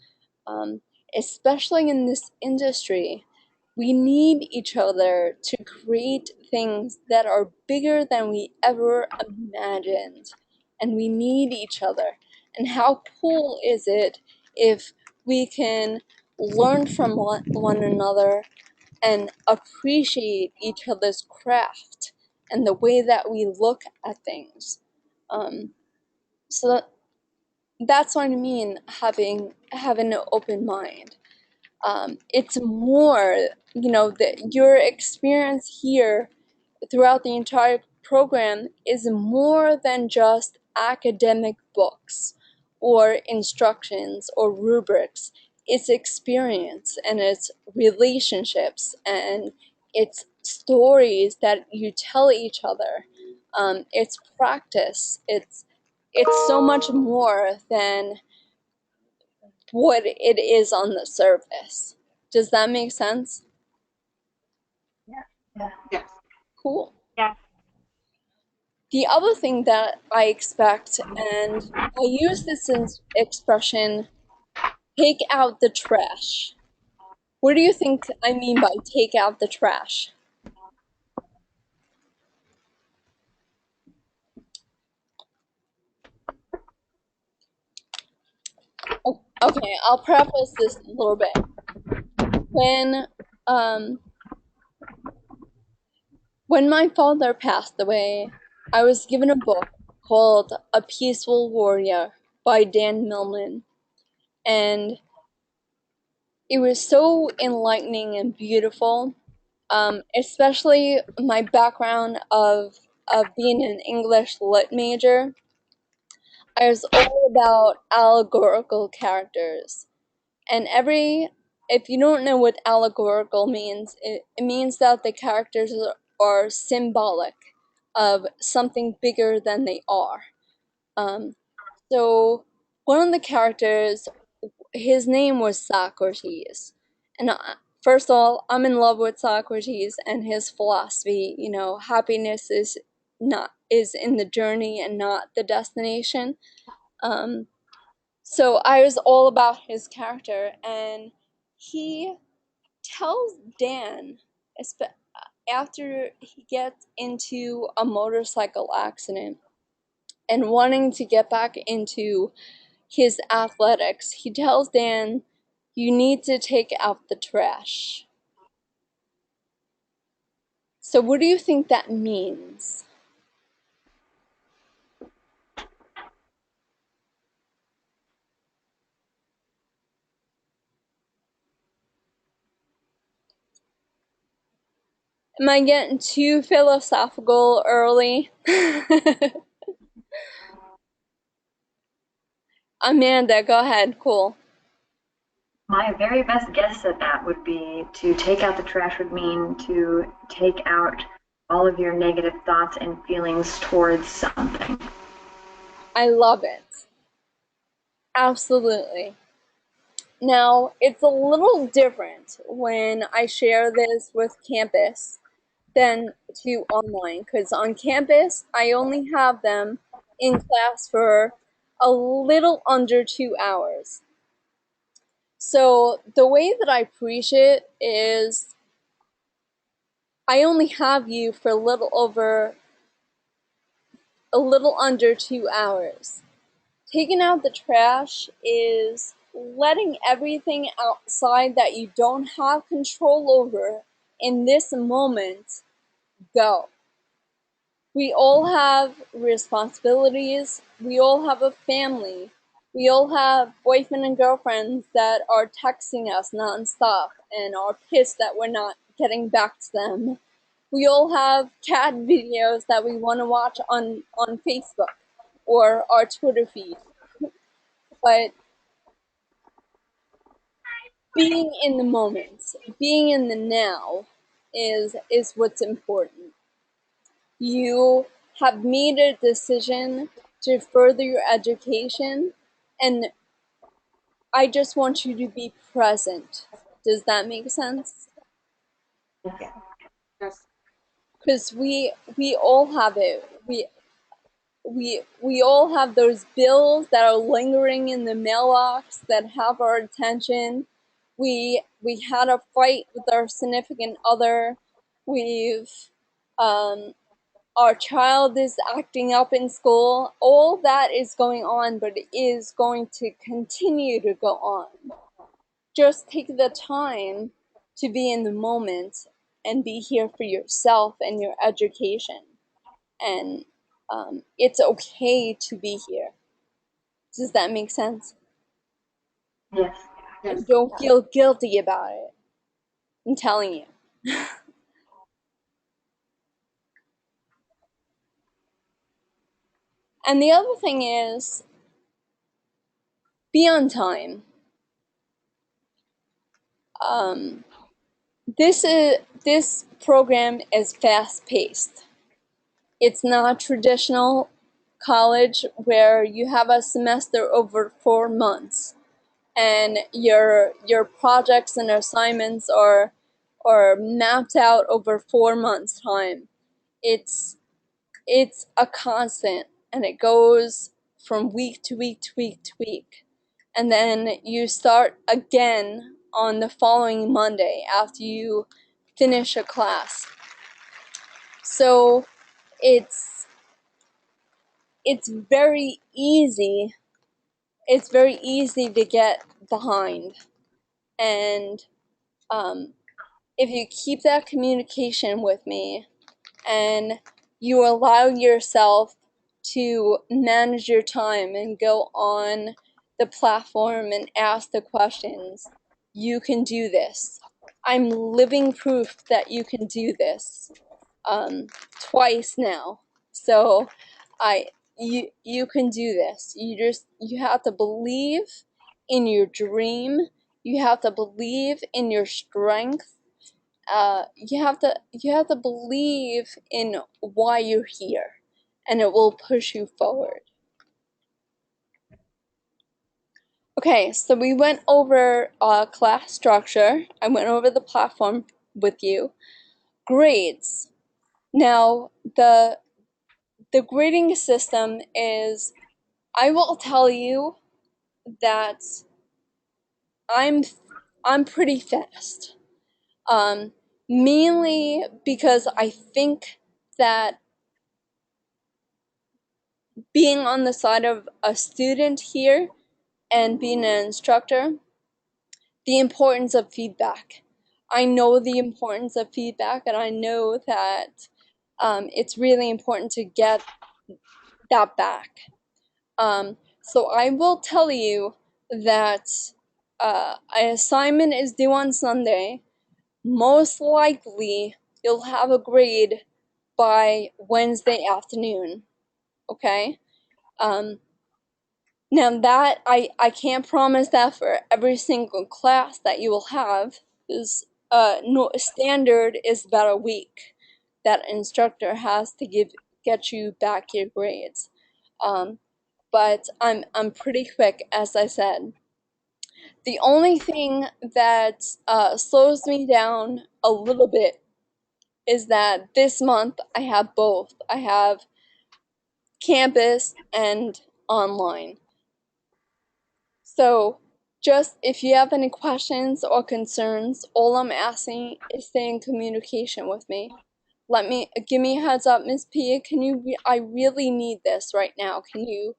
Um, Especially in this industry, we need each other to create things that are bigger than we ever imagined. And we need each other. And how cool is it if we can learn from one another and appreciate each other's craft and the way that we look at things. So that's what I mean, having an open mind. It's more, that your experience here throughout the entire program is more than just academic books or instructions or rubrics. It's experience, and it's relationships, and it's stories that you tell each other. It's practice. It's so much more than what it is on the surface. Does that make sense? Yeah. Yes. Cool. Yeah. The other thing that I expect, and I use this expression, take out the trash. What do you think I mean by take out the trash? Oh, okay, I'll preface this a little bit. Um, when my father passed away, I was given a book called A Peaceful Warrior by Dan Millman, and it was so enlightening and beautiful, especially my background of being an English lit major. I was all about allegorical characters, and if you don't know what allegorical means, it means that the characters are symbolic of something bigger than they are. So one of the characters, his name was Socrates. And first of all, I'm in love with Socrates and his philosophy. Happiness is in the journey and not the destination. So I was all about his character, and he tells Dan, after he gets into a motorcycle accident and wanting to get back into his athletics, he tells Dan, you need to take out the trash. So what do you think that means? Am I getting too philosophical early? Amanda, go ahead. Cool. My very best guess at that would be to take out the trash would mean to take out all of your negative thoughts and feelings towards something. I love it. Absolutely. Now, it's a little different when I share this with campus than to online, because on campus, I only have them in class for a little under 2 hours. So the way that I preach it is I only have you for a little under 2 hours. Taking out the trash is letting everything outside that you don't have control over in this moment go. We all have responsibilities. We all have a family. We all have boyfriend and girlfriends that are texting us nonstop and are pissed that we're not getting back to them. We all have cat videos that we want to watch on Facebook or our Twitter feed. But being in the moment, being in the now is what's important. You have made a decision to further your education, and I just want you to be present. Does that make sense? Yes. Because we all have it. We all have those bills that are lingering in the mailbox that have our attention. We had a fight with our significant other. We've our child is acting up in school. All that is going on, but it is going to continue to go on. Just take the time to be in the moment and be here for yourself and your education. And it's okay to be here. Does that make sense? Yes. And don't feel guilty about it. I'm telling you. And the other thing is, be on time. This program is fast-paced. It's not traditional college where you have a semester over 4 months and your projects and assignments are mapped out over 4 months time. It's a constant, and it goes from week to week to week to week. And then you start again on the following Monday after you finish a class. So it's very easy. It's very easy to get behind. And if you keep that communication with me and you allow yourself to manage your time and go on the platform and ask the questions, you can do this. I'm living proof that you can do this twice now. So you can do this. You have to believe in your dream. You have to believe in your strength. You have to believe in why you're here, and it will push you forward. Okay, so we went over class structure. I went over the platform with you. Grades. Now, the grading system is, I will tell you that I'm pretty fast. Mainly because I think that being on the side of a student here and being an instructor, the importance of feedback. I know the importance of feedback, and I know that it's really important to get that back. So I will tell you that an assignment is due on Sunday. Most likely, you'll have a grade by Wednesday afternoon, okay? Now that, I can't promise that for every single class that you will have, is no, standard is about a week that instructor has to get you back your grades. But I'm pretty quick, as I said. The only thing that slows me down a little bit is that this month I have both. I have campus and online. So just if you have any questions or concerns, all I'm asking is stay in communication with me. Give me a heads up, Miss P. I really need this right now. Can you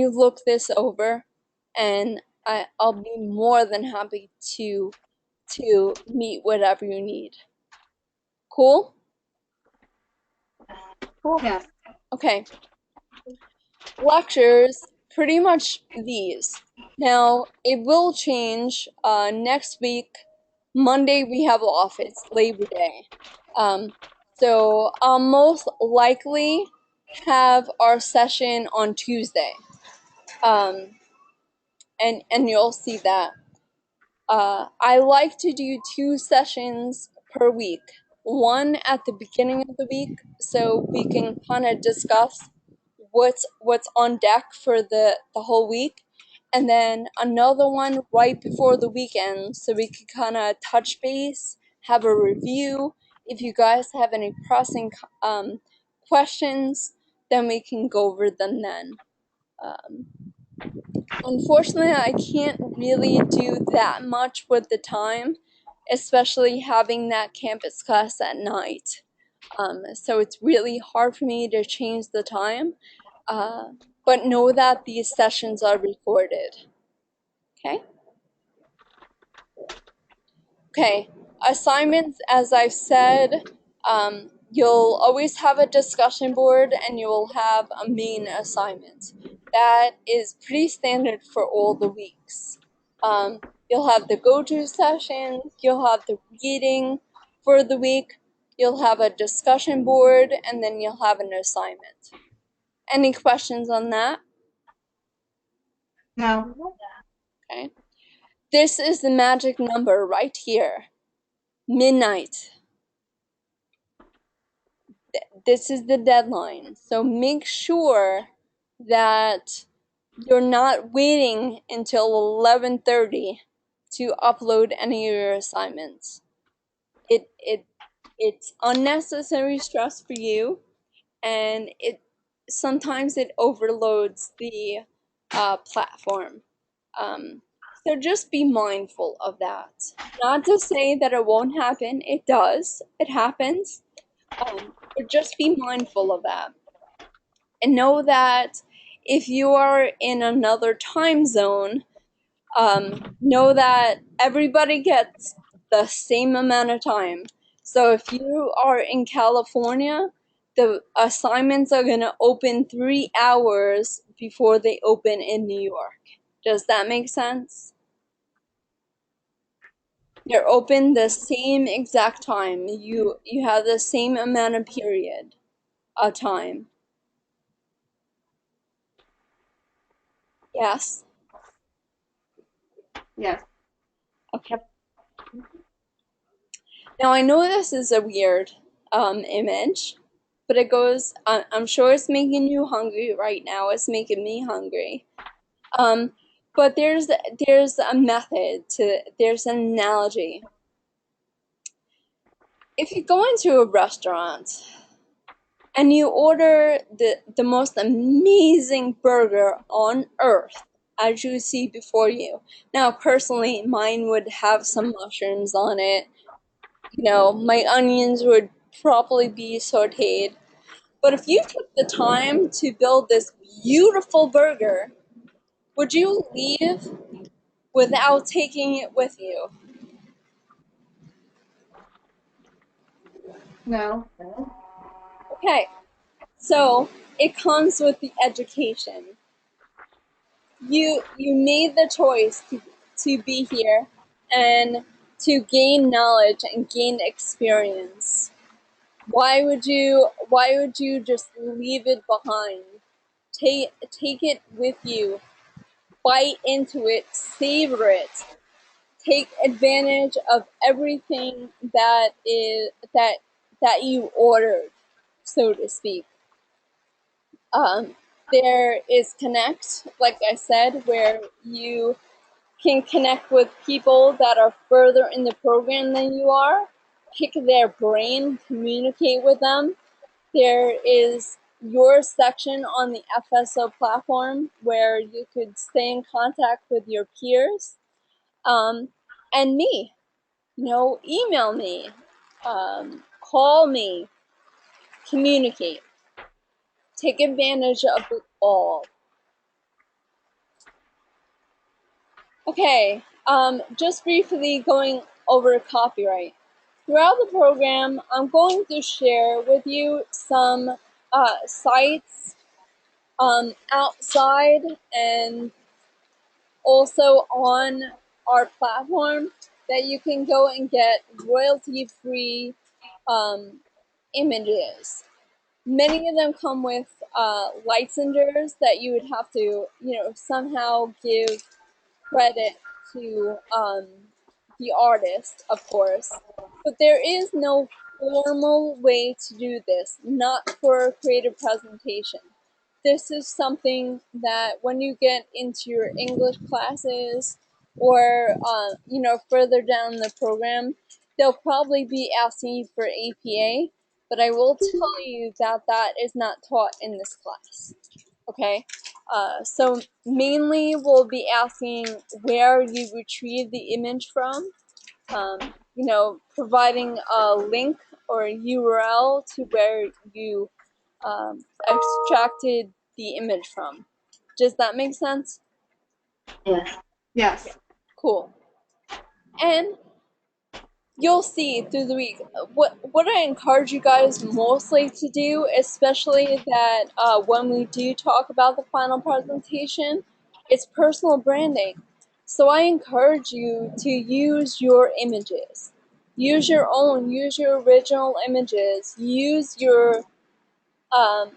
look this over? And I'll be more than happy to meet whatever you need. Cool? Cool. Yes. Okay. Lectures, pretty much these. Now, it will change next week. Monday we have off. It's Labor Day. So I'll most likely have our session on Tuesday. And you'll see that. I like to do 2 sessions per week. One at the beginning of the week, so we can kind of discuss what's on deck for the whole week, and then another one right before the weekend, so we can kind of touch base, have a review. If you guys have any pressing questions, then we can go over them then. Unfortunately, I can't really do that much with the time, especially having that campus class at night. So it's really hard for me to change the time, but know that these sessions are recorded. Okay? Okay, assignments, as I've said, you'll always have a discussion board and you'll have a main assignment. that is pretty standard for all the weeks. You'll have the go-to session, you'll have the reading for the week, you'll have a discussion board, and then you'll have an assignment. Any questions on that? No. Okay. This is the magic number right here. Midnight. This is the deadline. So make sure that you're not waiting until 11:30 to upload any of your assignments. It's unnecessary stress for you, and sometimes it overloads the platform. So just be mindful of that. Not to say that it won't happen. It does. It happens. But just be mindful of that. And know that if you are in another time zone, know that everybody gets the same amount of time. So if you are in California, the assignments are going to open 3 hours before they open in New York. Does that make sense? They're open the same exact time. You have the same amount of period of time. Yes? Yes. Okay. Now I know this is a weird image, but it goes, I'm sure it's making you hungry right now. It's making me hungry. But there's a method there's an analogy. If you go into a restaurant and you order the most amazing burger on earth, as you see before you. Now, personally, mine would have some mushrooms on it. You know, my onions would probably be sauteed. But if you took the time to build this beautiful burger, would you leave without taking it with you? No. Okay, so it comes with the education. You made the choice to be here and to gain knowledge and gain experience. Why would you just leave it behind? Take it with you. Bite into it, savor it. Take advantage of everything that you ordered, so to speak. There is Connect, like I said, where you can connect with people that are further in the program than you are, pick their brain, communicate with them. There is your section on the FSO platform where you could stay in contact with your peers. And me, email me, call me, communicate. Take advantage of it all. Okay, just briefly going over copyright. Throughout the program, I'm going to share with you some sites outside and also on our platform that you can go and get royalty-free images. Many of them come with licensors that you would have to, somehow give credit to the artist, of course. But there is no formal way to do this, not for a creative presentation. This is something that when you get into your English classes or, further down the program, they'll probably be asking you for APA, but I will tell you that that is not taught in this class. Okay, so mainly we'll be asking where you retrieve the image from, providing a link or a URL to where you extracted the image from. Does that make sense? Yes. Yes. Cool. And you'll see through the week. What I encourage you guys mostly to do, especially that when we do talk about the final presentation, it's personal branding. So I encourage you to use your images. Use your own, use your original images, use um,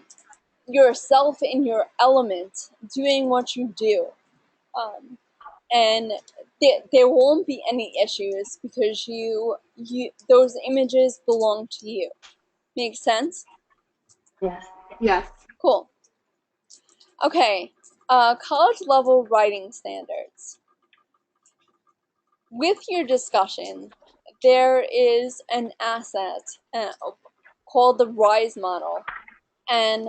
yourself in your element, doing what you do. Um, and there won't be any issues because you those images belong to you. Make sense? Yes. Yes. Cool. Okay, college level writing standards. With your discussion, there is an asset called the RISE model. And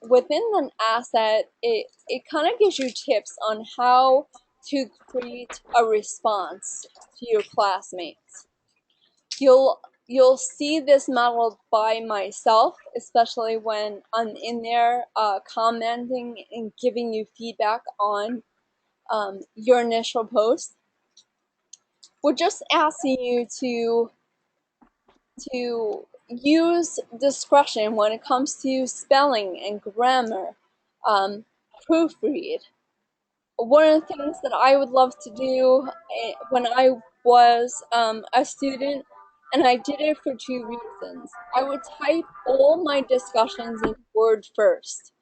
within an asset, it kind of gives you tips on how to create a response to your classmates. You'll see this model by myself, especially when I'm in there commenting and giving you feedback on your initial post. We're just asking you to use discretion when it comes to spelling and grammar, proofread. One of the things that I would love to do when I was a student, and I did it for two reasons. I would type all my discussions in Word first.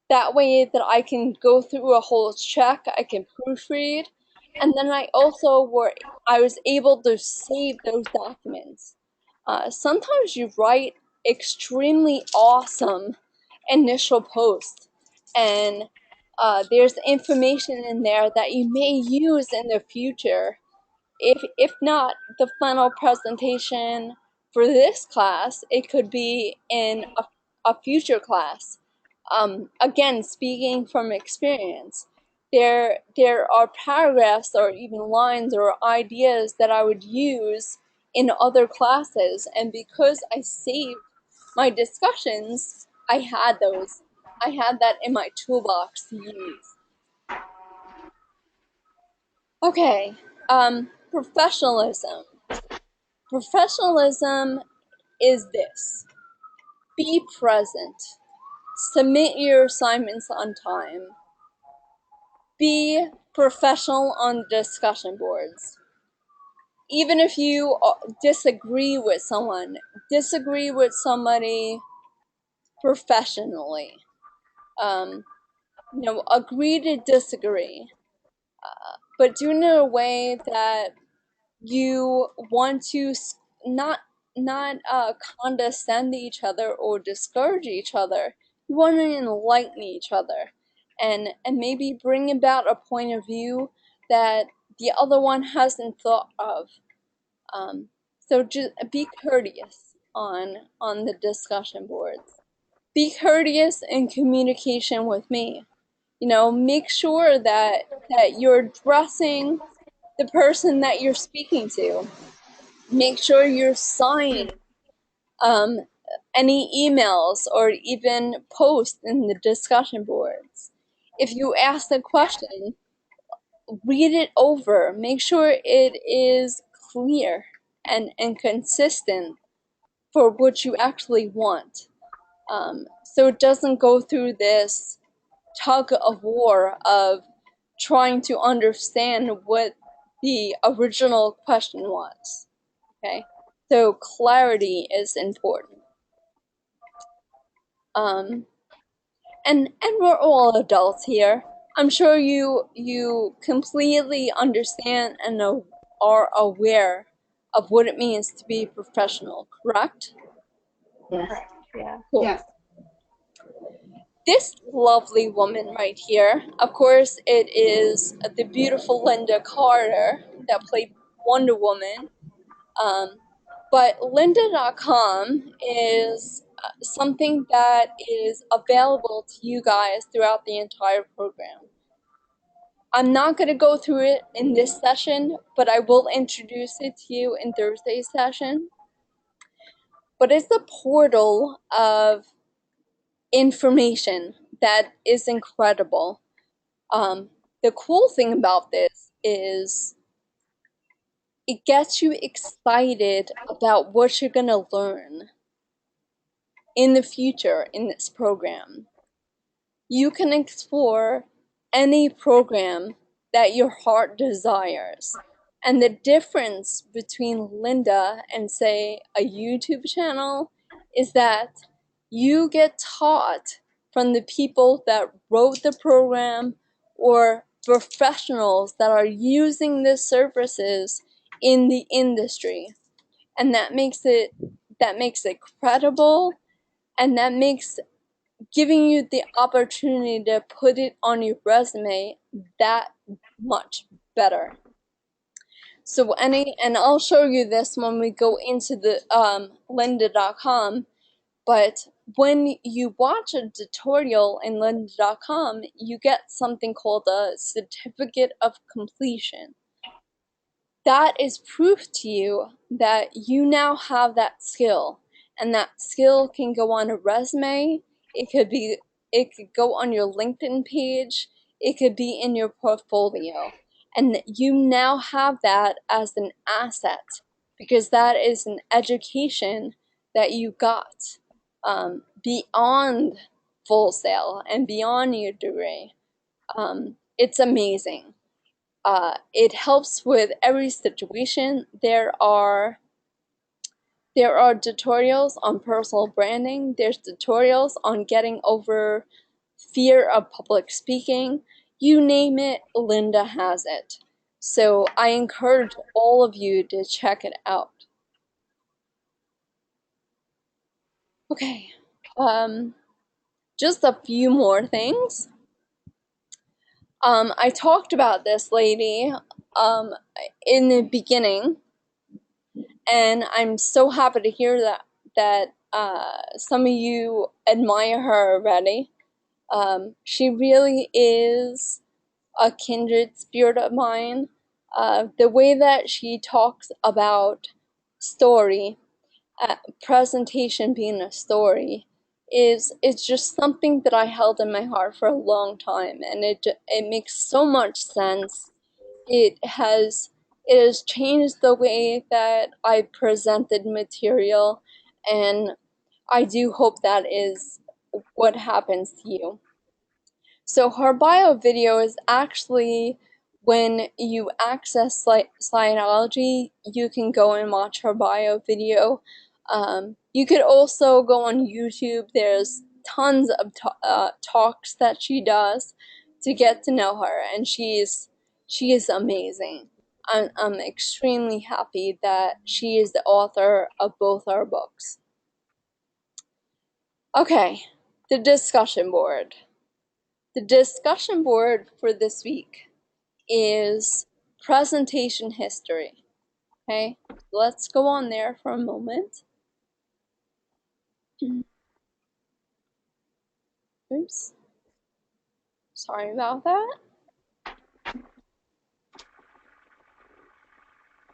That way that I can go through a whole check, I can proofread, and then I was able to save those documents. Sometimes you write extremely awesome initial posts, and there's information in there that you may use in the future. If not the final presentation for this class, it could be in a future class. Again, speaking from experience, there are paragraphs or even lines or ideas that I would use in other classes, and because I saved my discussions, I had that in my toolbox to use. Okay, professionalism. Professionalism is this: be present, submit your assignments on time, be professional on discussion boards. Even if you disagree with somebody professionally. Agree to disagree, but do it in a way that you want to not condescend each other or discourage each other. You want to enlighten each other, and maybe bring about a point of view that the other one hasn't thought of. So just be courteous on the discussion boards. Be courteous in communication with me. Make sure that you're addressing the person that you're speaking to. Make sure you're signing any emails or even posts in the discussion boards. If you ask a question, read it over. Make sure it is clear and consistent for what you actually want. So it doesn't go through this tug of war of trying to understand what the original question was. Okay? So clarity is important. And we're all adults here. I'm sure you completely understand and are aware of what it means to be professional, correct? Yes. Yeah. Cool. Yes. This lovely woman right here, of course, it is the beautiful Linda Carter that played Wonder Woman. But lynda.com is something that is available to you guys throughout the entire program. I'm not going to go through it in this session, but I will introduce it to you in Thursday's session. But it's a portal of information that is incredible. The cool thing about this is it gets you excited about what you're going to learn in the future in this program. You can explore any program that your heart desires. And the difference between Linda and, say, a YouTube channel is that you get taught from the people that wrote the program or professionals that are using the services in the industry. And that makes it credible, and that makes giving you the opportunity to put it on your resume that much better. So and I'll show you this when we go into the lynda.com, but when you watch a tutorial in lynda.com, you get something called a certificate of completion. That is proof to you that you now have that skill, and that skill can go on a resume. It could go on your LinkedIn page. It could be in your portfolio, and you now have that as an asset because that is an education that you got beyond Full Sail and beyond your degree. It's amazing. It helps with every situation. There are tutorials on personal branding. There's tutorials on getting over fear of public speaking. You name it, Linda has it. So I encourage all of you to check it out. Okay, just a few more things. I talked about this lady in the beginning, and I'm so happy to hear that some of you admire her already. She really is a kindred spirit of mine. The way that she talks about story, presentation being a story, it's just something that I held in my heart for a long time, and it makes so much sense. It has changed the way that I presented material, and I do hope that is what happens to you. So her bio video is actually, when you access Slideology, you can go and watch her bio video. You could also go on YouTube. There's tons of talks that she does to get to know her, and she is amazing. I'm extremely happy that she is the author of both our books. Okay, the discussion board. The discussion board for this week is presentation history. Okay, let's go on there for a moment. Oops. Sorry about that.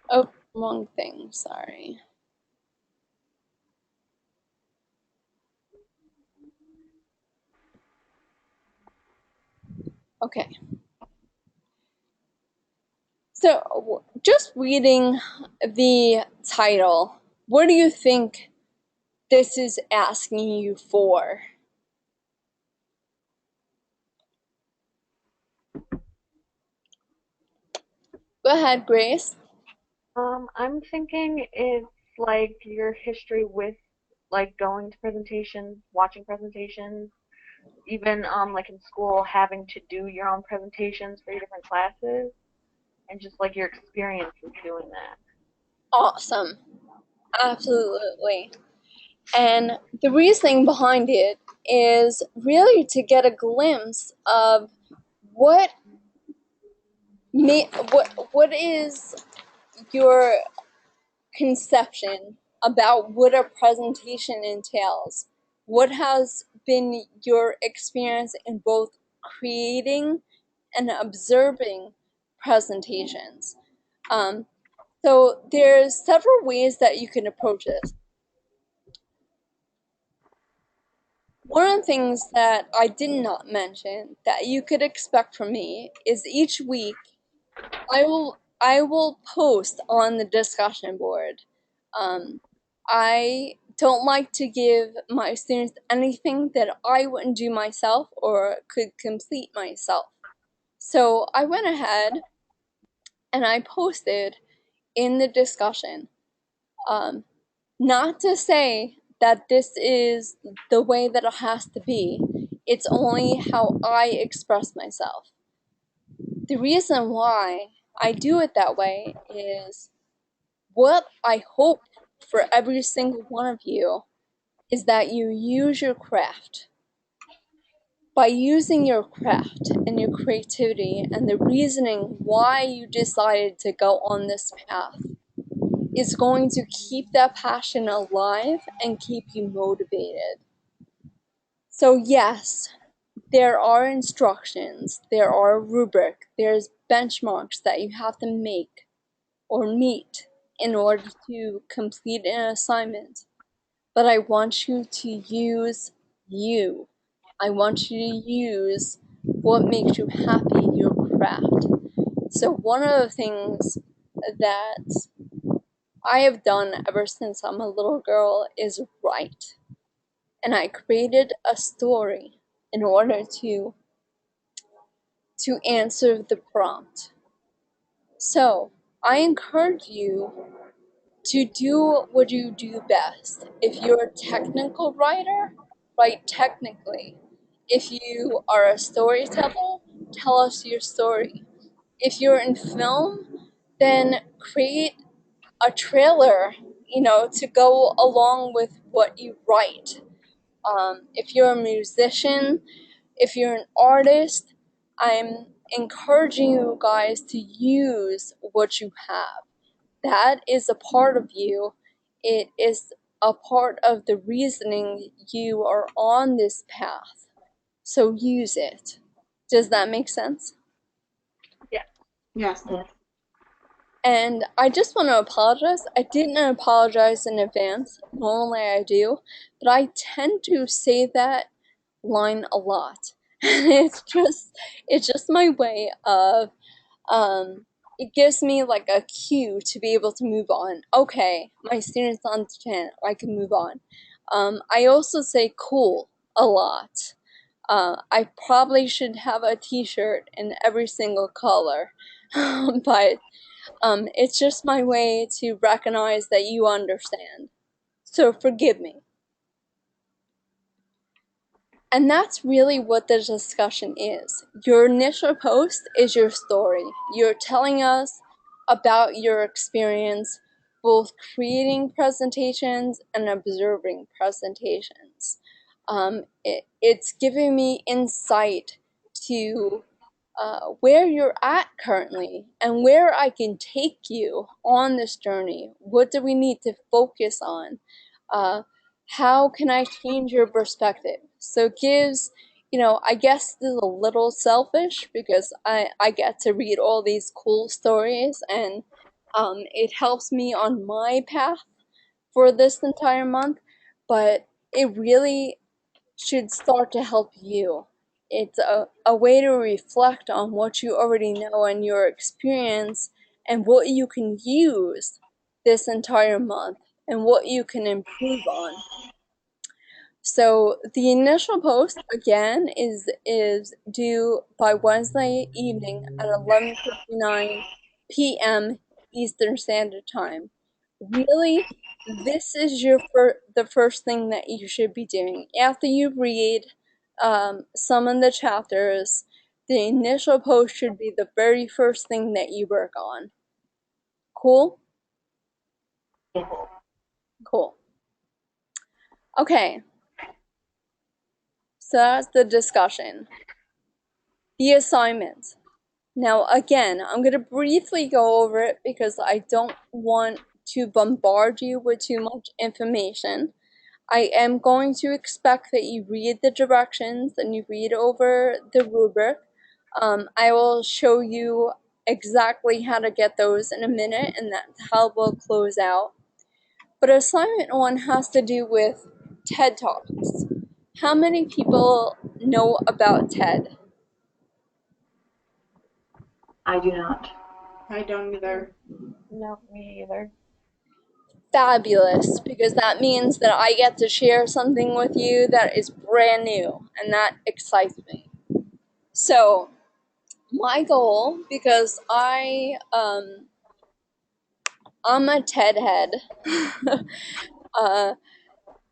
Oh, wrong thing, sorry. Okay. So, just reading the title, what do you think this is asking you for? Go ahead, Grace. I'm thinking it's like your history with like going to presentations, watching presentations, even like in school having to do your own presentations for your different classes, and just like your experience with doing that. Awesome. Absolutely. And the reasoning behind it is really to get a glimpse of what is your conception about what a presentation entails. What has been your experience in both creating and observing presentations? So there's several ways that you can approach this. One of the things that I did not mention that you could expect from me is each week I I will post on the discussion board. I don't like to give my students anything that I wouldn't do myself or could complete myself. So I went ahead and I posted in the discussion. Not to say that this is the way that it has to be. It's only how I express myself. The reason why I do it that way is what I hope for every single one of you is that you use your craft. By using your craft and your creativity and the reasoning why you decided to go on this path is going to keep that passion alive and keep you motivated. So yes, there are instructions, there are a rubric, there's benchmarks that you have to make or meet in order to complete an assignment. But I want you to use you. I want you to use what makes you happy, your craft. So one of the things that I have done ever since I'm a little girl is write. And I created a story in order to answer the prompt. So I encourage you to do what you do best. If you're a technical writer, write technically. If you are a storyteller, tell us your story. If you're in film, then create a trailer, to go along with what you write. If you're a musician, if you're an artist, I'm encouraging you guys to use what you have. That is a part of you. It is a part of the reasoning you are on this path. So use it. Does that make sense? Yeah. Yes. Yes. And I just want to apologize. I didn't apologize in advance. Normally I do. But I tend to say that line a lot. It's just my way of it gives me like a cue to be able to move on. Okay, my students understand, I can move on. I also say cool a lot. I probably should have a t-shirt in every single color, but it's just my way to recognize that you understand. So forgive me. And that's really what the discussion is. Your initial post is your story. You're telling us about your experience both creating presentations and observing presentations. It's giving me insight to where you're at currently and where I can take you on this journey. What do we need to focus on? How can I change your perspective? So it gives, I guess this is a little selfish because I get to read all these cool stories and it helps me on my path for this entire month, but it really should start to help you. It's a way to reflect on what you already know and your experience and what you can use this entire month and what you can improve on. So the initial post again is due by Wednesday evening at 11:59 p.m. Eastern Standard Time. Really, this is the first thing that you should be doing after you read some of the chapters. The initial post should be the very first thing that you work on. Cool? Yes. Cool. Okay. So that's the discussion. The assignment. Now again, I'm going to briefly go over it because I don't want to bombard you with too much information. I am going to expect that you read the directions and you read over the rubric. I will show you exactly how to get those in a minute, and that's how we'll close out. But assignment 1 has to do with TED Talks. How many people know about TED? I do not. I don't either. No, me either. Fabulous, because that means that I get to share something with you that is brand new, and that excites me. So, my goal, because I'm a TED head,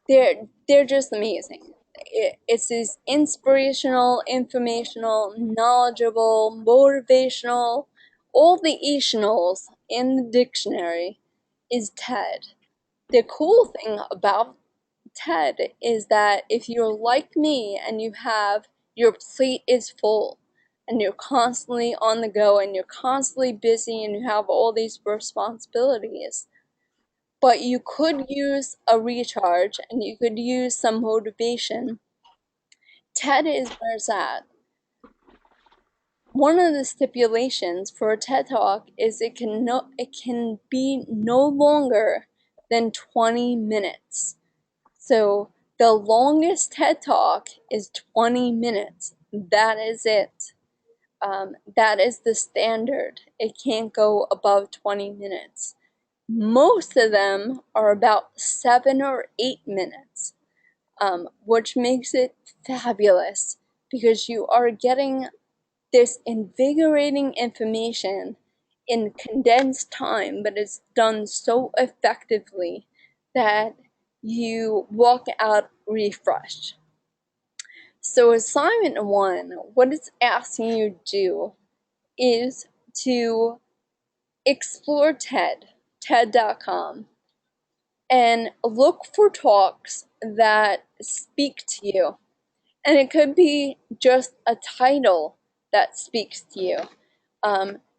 they're just amazing. It's these inspirational, informational, knowledgeable, motivational, all the Etionals in the dictionary is TED. The cool thing about TED is that if you're like me and you have your plate is full and you're constantly on the go and you're constantly busy and you have all these responsibilities, but you could use a recharge and you could use some motivation, TED is where it's at. One of the stipulations for a TED Talk is it can be no longer than 20 minutes. So the longest TED Talk is 20 minutes. That is it. That is the standard. It can't go above 20 minutes. Most of them are about 7 or 8 minutes, which makes it fabulous because you are getting this invigorating information in condensed time, but it's done so effectively that you walk out refreshed. So assignment 1, what it's asking you to do is to explore TED.com, and look for talks that speak to you. And it could be just a title that speaks to you.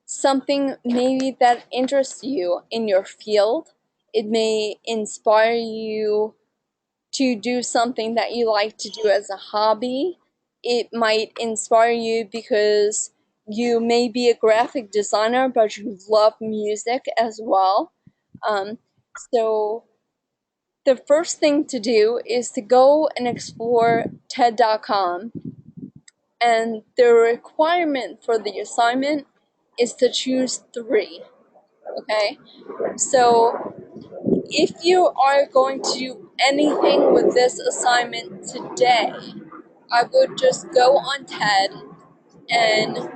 Something maybe that interests you in your field. It may inspire you to do something that you like to do as a hobby. It might inspire you because you may be a graphic designer, but you love music as well. So the first thing to do is to go and explore TED.com, and the requirement for the assignment is to choose 3, okay? So if you are going to do anything with this assignment today, I would just go on TED and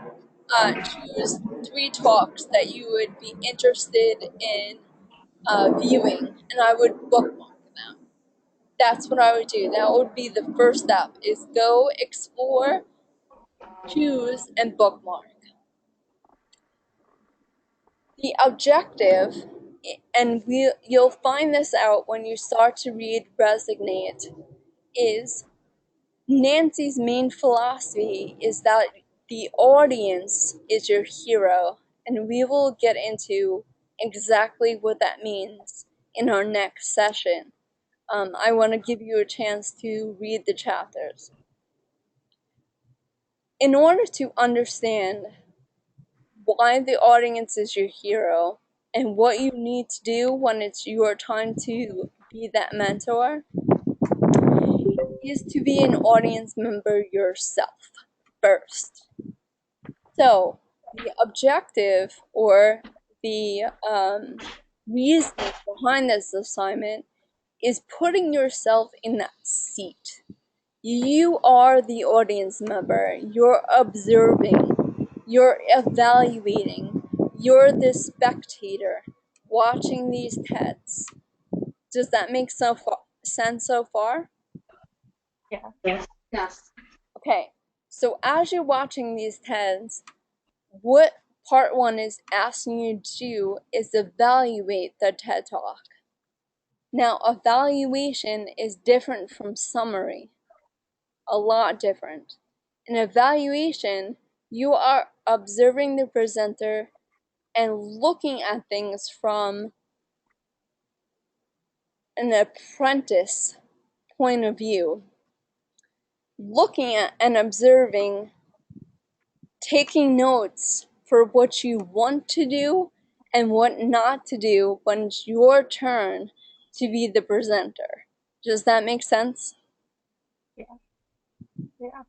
choose 3 talks that you would be interested in viewing, and I would bookmark them. That's what I would do. That would be the first step, is go explore, choose, and bookmark. The objective, and you'll find this out when you start to read Resignate, is Nancy's main philosophy is that the audience is your hero, and we will get into exactly what that means in our next session. I want to give you a chance to read the chapters. In order to understand why the audience is your hero and what you need to do when it's your time to be that mentor, is to be an audience member yourself first. So the objective, or the reasoning behind this assignment, is putting yourself in that seat. You are the audience member. You're observing. You're evaluating. You're the spectator watching these TEDs. Does that make sense so far? Yeah. Yes. Okay, so as you're watching these TEDs, what part 1 is asking you to do is evaluate the TED Talk. Now, evaluation is different from summary. A lot different. In evaluation, you are observing the presenter and looking at things from an apprentice point of view. Looking at and observing, taking notes for what you want to do and what not to do when it's your turn to be the presenter. Does that make sense? Yeah. Yeah.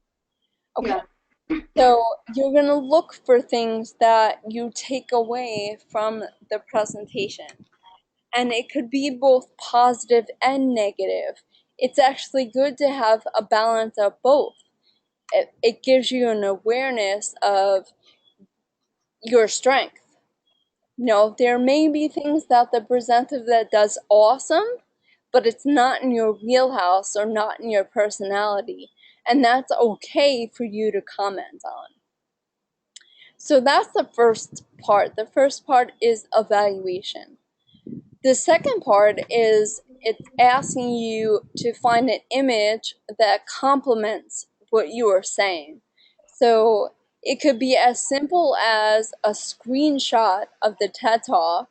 Okay. Yeah. So you're going to look for things that you take away from the presentation. And it could be both positive and negative. It's actually good to have a balance of both. It gives you an awareness of your strength. You know, there may be things that the presenter that does awesome, but it's not in your wheelhouse or not in your personality. And that's okay for you to comment on. So that's the first part. The first part is evaluation. The second part is it's asking you to find an image that complements what you are saying. So it could be as simple as a screenshot of the TED Talk,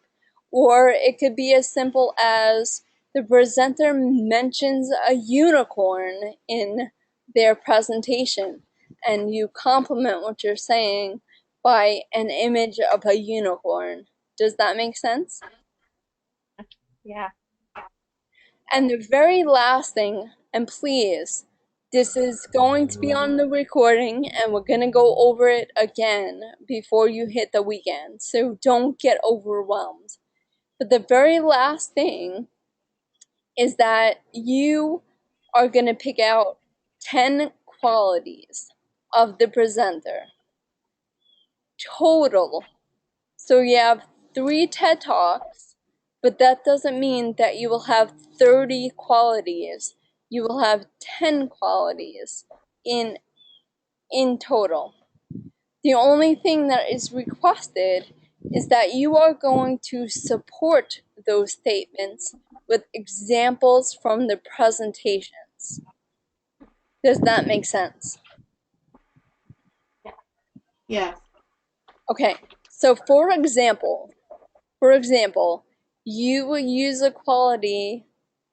or it could be as simple as the presenter mentions a unicorn in their presentation, and you complement what you're saying by an image of a unicorn. Does that make sense? Yeah. And the very last thing, and please, this is going to be on the recording and we're going to go over it again before you hit the weekend, so don't get overwhelmed. But the very last thing is that you are going to pick out 10 qualities of the presenter total. So you have 3 TED Talks, but that doesn't mean that you will have 30 qualities. You will have 10 qualities in total. The only thing that is requested is that you are going to support those statements with examples from the presentations. Does that make sense? Yes. Okay, so for example, you will use a quality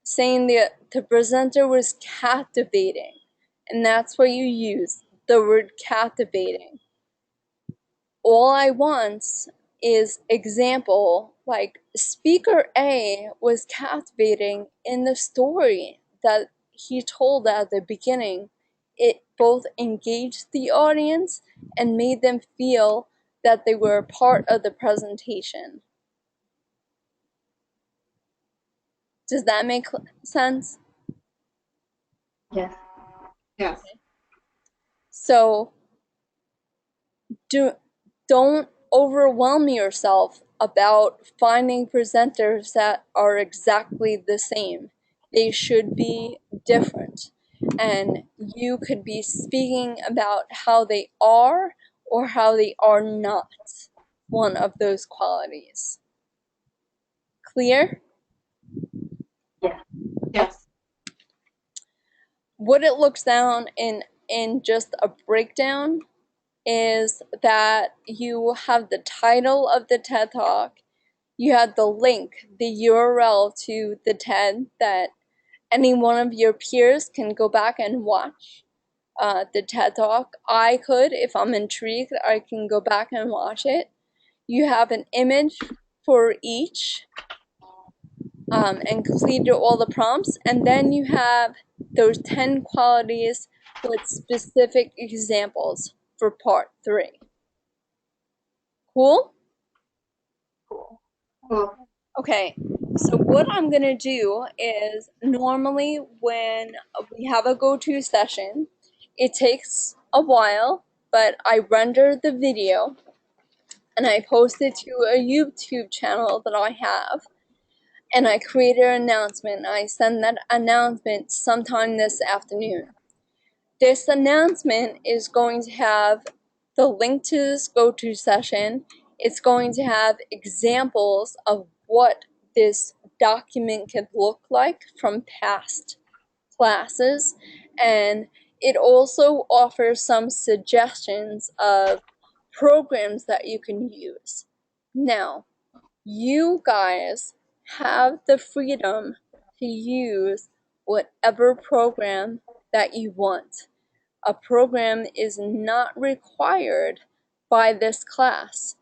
saying that the presenter was captivating, and that's what you use, the word captivating. All I want is example, like speaker A was captivating in the story that he told at the beginning. It both engaged the audience and made them feel that they were a part of the presentation. Does that make sense? Yes. Yes. So don't overwhelm yourself about finding presenters that are exactly the same. They should be different. And you could be speaking about how they are or how they are not one of those qualities. Clear? Yes. Yes. What it looks down in just a breakdown is that you have the title of the TED Talk, you have the link, the URL to the TED that any one of your peers can go back and watch the TED Talk. I could, if I'm intrigued, I can go back and watch it. You have an image for each and completed all the prompts, and then you have those 10 qualities with specific examples for part 3. Cool? Cool. Okay, so what I'm gonna do is normally when we have a go-to session, it takes a while, but I render the video and I post it to a YouTube channel that I have, and I create an announcement. I send that announcement sometime this afternoon. This announcement is going to have the link to this go-to session. It's going to have examples of what this document could look like from past classes, and it also offers some suggestions of programs that you can use. Now, you guys have the freedom to use whatever program that you want. A program is not required by this class.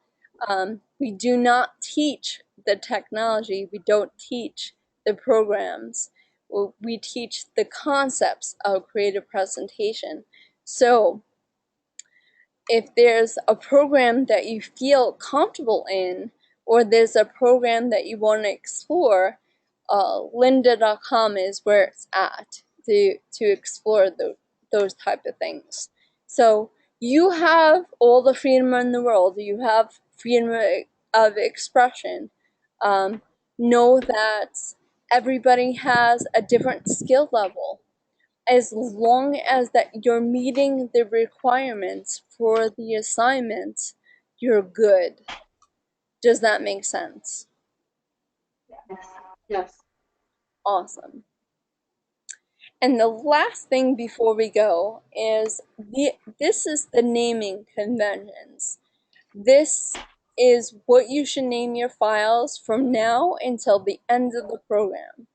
We do not teach the technology, we don't teach the programs. We teach the concepts of creative presentation. So if there's a program that you feel comfortable in, or there's a program that you want to explore, lynda.com is where it's at to explore those type of things. So you have all the freedom in the world. You have freedom of expression. Know that everybody has a different skill level. As long as that you're meeting the requirements for the assignment, you're good. Does that make sense? Yes. Yes. Awesome. And the last thing before we go is this is the naming conventions. This is what you should name your files from now until the end of the program.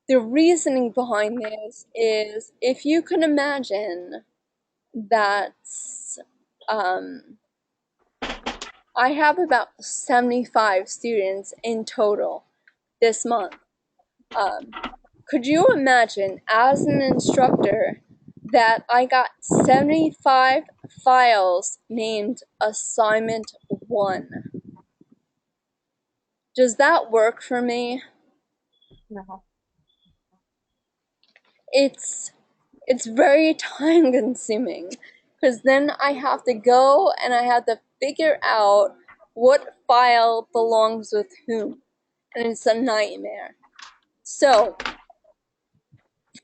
The reasoning behind this is, if you can imagine that I have about 75 students in total this month. Could you imagine, as an instructor, that I got 75 files named Assignment 1? Does that work for me? No. It's very time consuming, because then I have to go and I have to figure out what file belongs with whom, and it's a nightmare. So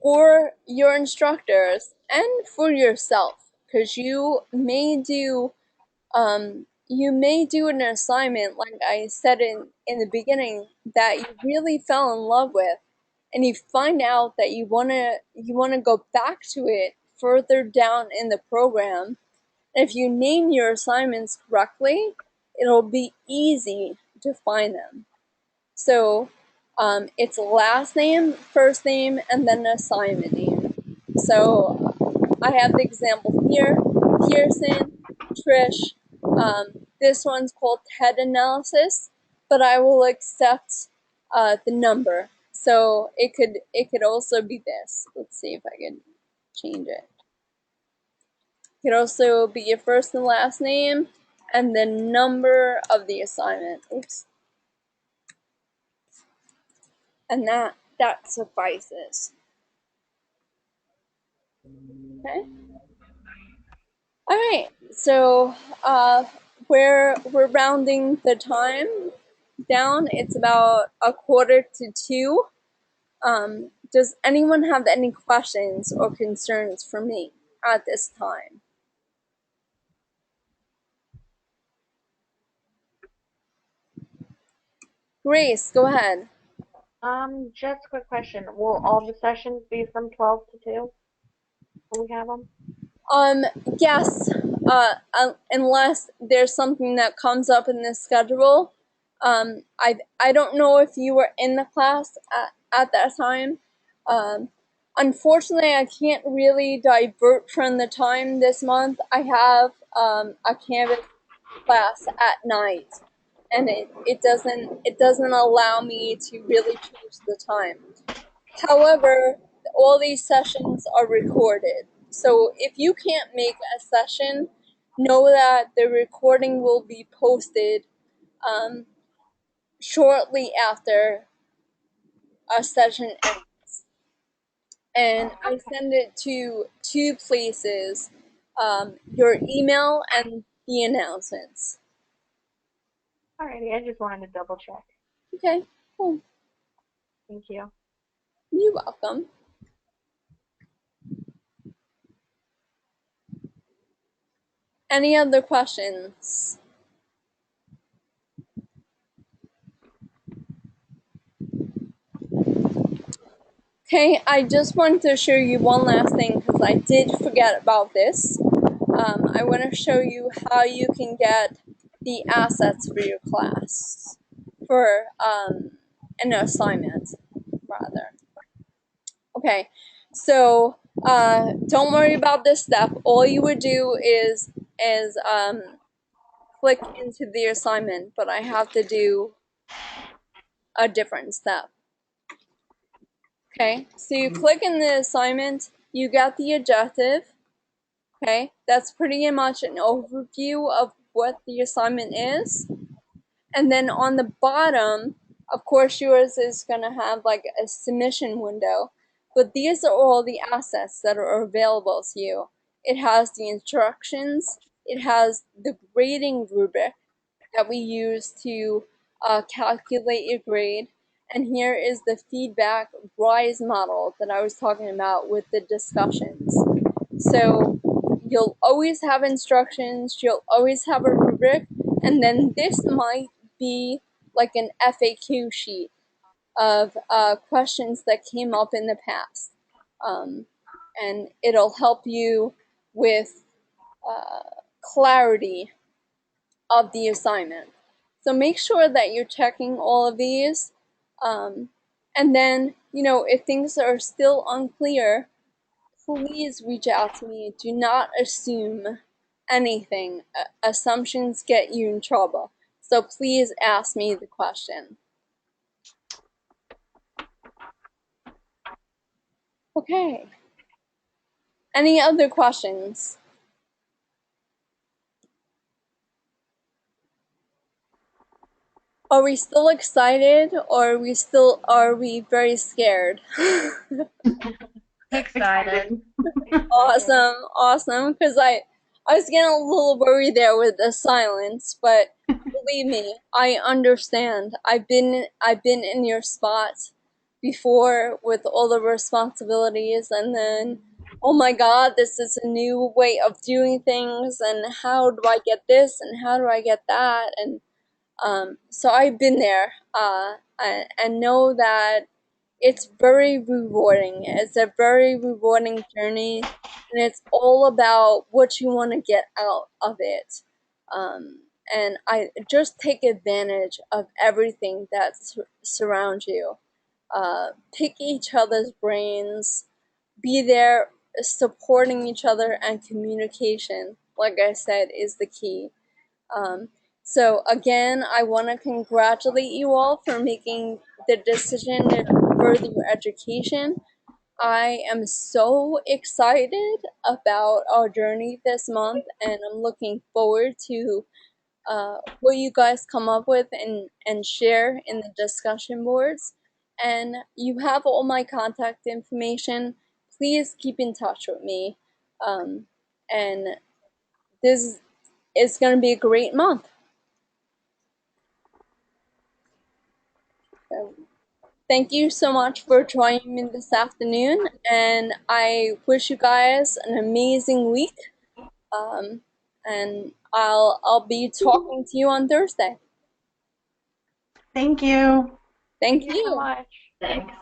for your instructors and for yourself, because you may do an assignment, like I said in the beginning, that you really fell in love with, and you find out that you wanna go back to it further down in the program. And if you name your assignments correctly, it'll be easy to find them. So it's last name, first name, and then assignment name. So I have the example here: Pearson, Trish. This one's called TED analysis, but I will accept the number. So it could also be this. Let's see if I can change it. It could also be your first and last name and the number of the assignment. Oops. And that suffices. Okay. All right. So we're rounding the time down. It's about 1:45. Does anyone have any questions or concerns for me at this time? Grace, go ahead. Just a quick question. Will all the sessions be from 12 to 2 when we have them? Yes, unless there's something that comes up in the schedule. I don't know if you were in the class at that time. Unfortunately, I can't really divert from the time this month. I have a Canvas class at night, and it doesn't allow me to really choose the time. However, all these sessions are recorded. So if you can't make a session, know that the recording will be posted shortly after a session ends. And I send it to two places, your email and the announcements. Alrighty, I just wanted to double check. Okay, cool. Thank you. You're welcome. Any other questions? Okay, I just wanted to show you one last thing because I did forget about this. I want to show you how you can get the assets for your class, for an assignment, rather. Okay, so don't worry about this step. All you would do is click into the assignment, but I have to do a different step. Okay, so you click in the assignment, you get the objective, Okay, that's pretty much an overview of what the assignment is. And then on the bottom, of course, yours is going to have like a submission window, but these are all the assets that are available to you. It has the instructions, it has the grading rubric that we use to calculate your grade, and here is the feedback RISE model that I was talking about with the discussions. So you'll always have instructions, you'll always have a rubric, and then this might be like an FAQ sheet of questions that came up in the past. And it'll help you with clarity of the assignment. So make sure that you're checking all of these. And then, if things are still unclear, please reach out to me. Do not assume anything. Assumptions get you in trouble. So please ask me the question. Okay. Any other questions? Are we still excited, or are we very scared? Excited. Awesome, because I was getting a little worried there with the silence, but believe me, I understand. I've been in your spot before with all the responsibilities, and then, oh my God, this is a new way of doing things, and how do I get this, and how do I get that, and so I've been there, and know that it's very rewarding. It's a very rewarding journey, and it's all about what you want to get out of it. And I just take advantage of everything that surrounds you. Pick each other's brains, be there supporting each other, and communication, like I said, is the key. So again, I want to congratulate you all for making the decision to further your education. I am so excited about our journey this month, and I'm looking forward to what you guys come up with and share in the discussion boards. And you have all my contact information. Please keep in touch with me. And this is going to be a great month. So, thank you so much for joining me this afternoon, and I wish you guys an amazing week. And I'll be talking to you on Thursday. Thank you. Thank Thank you so you. much. Thanks.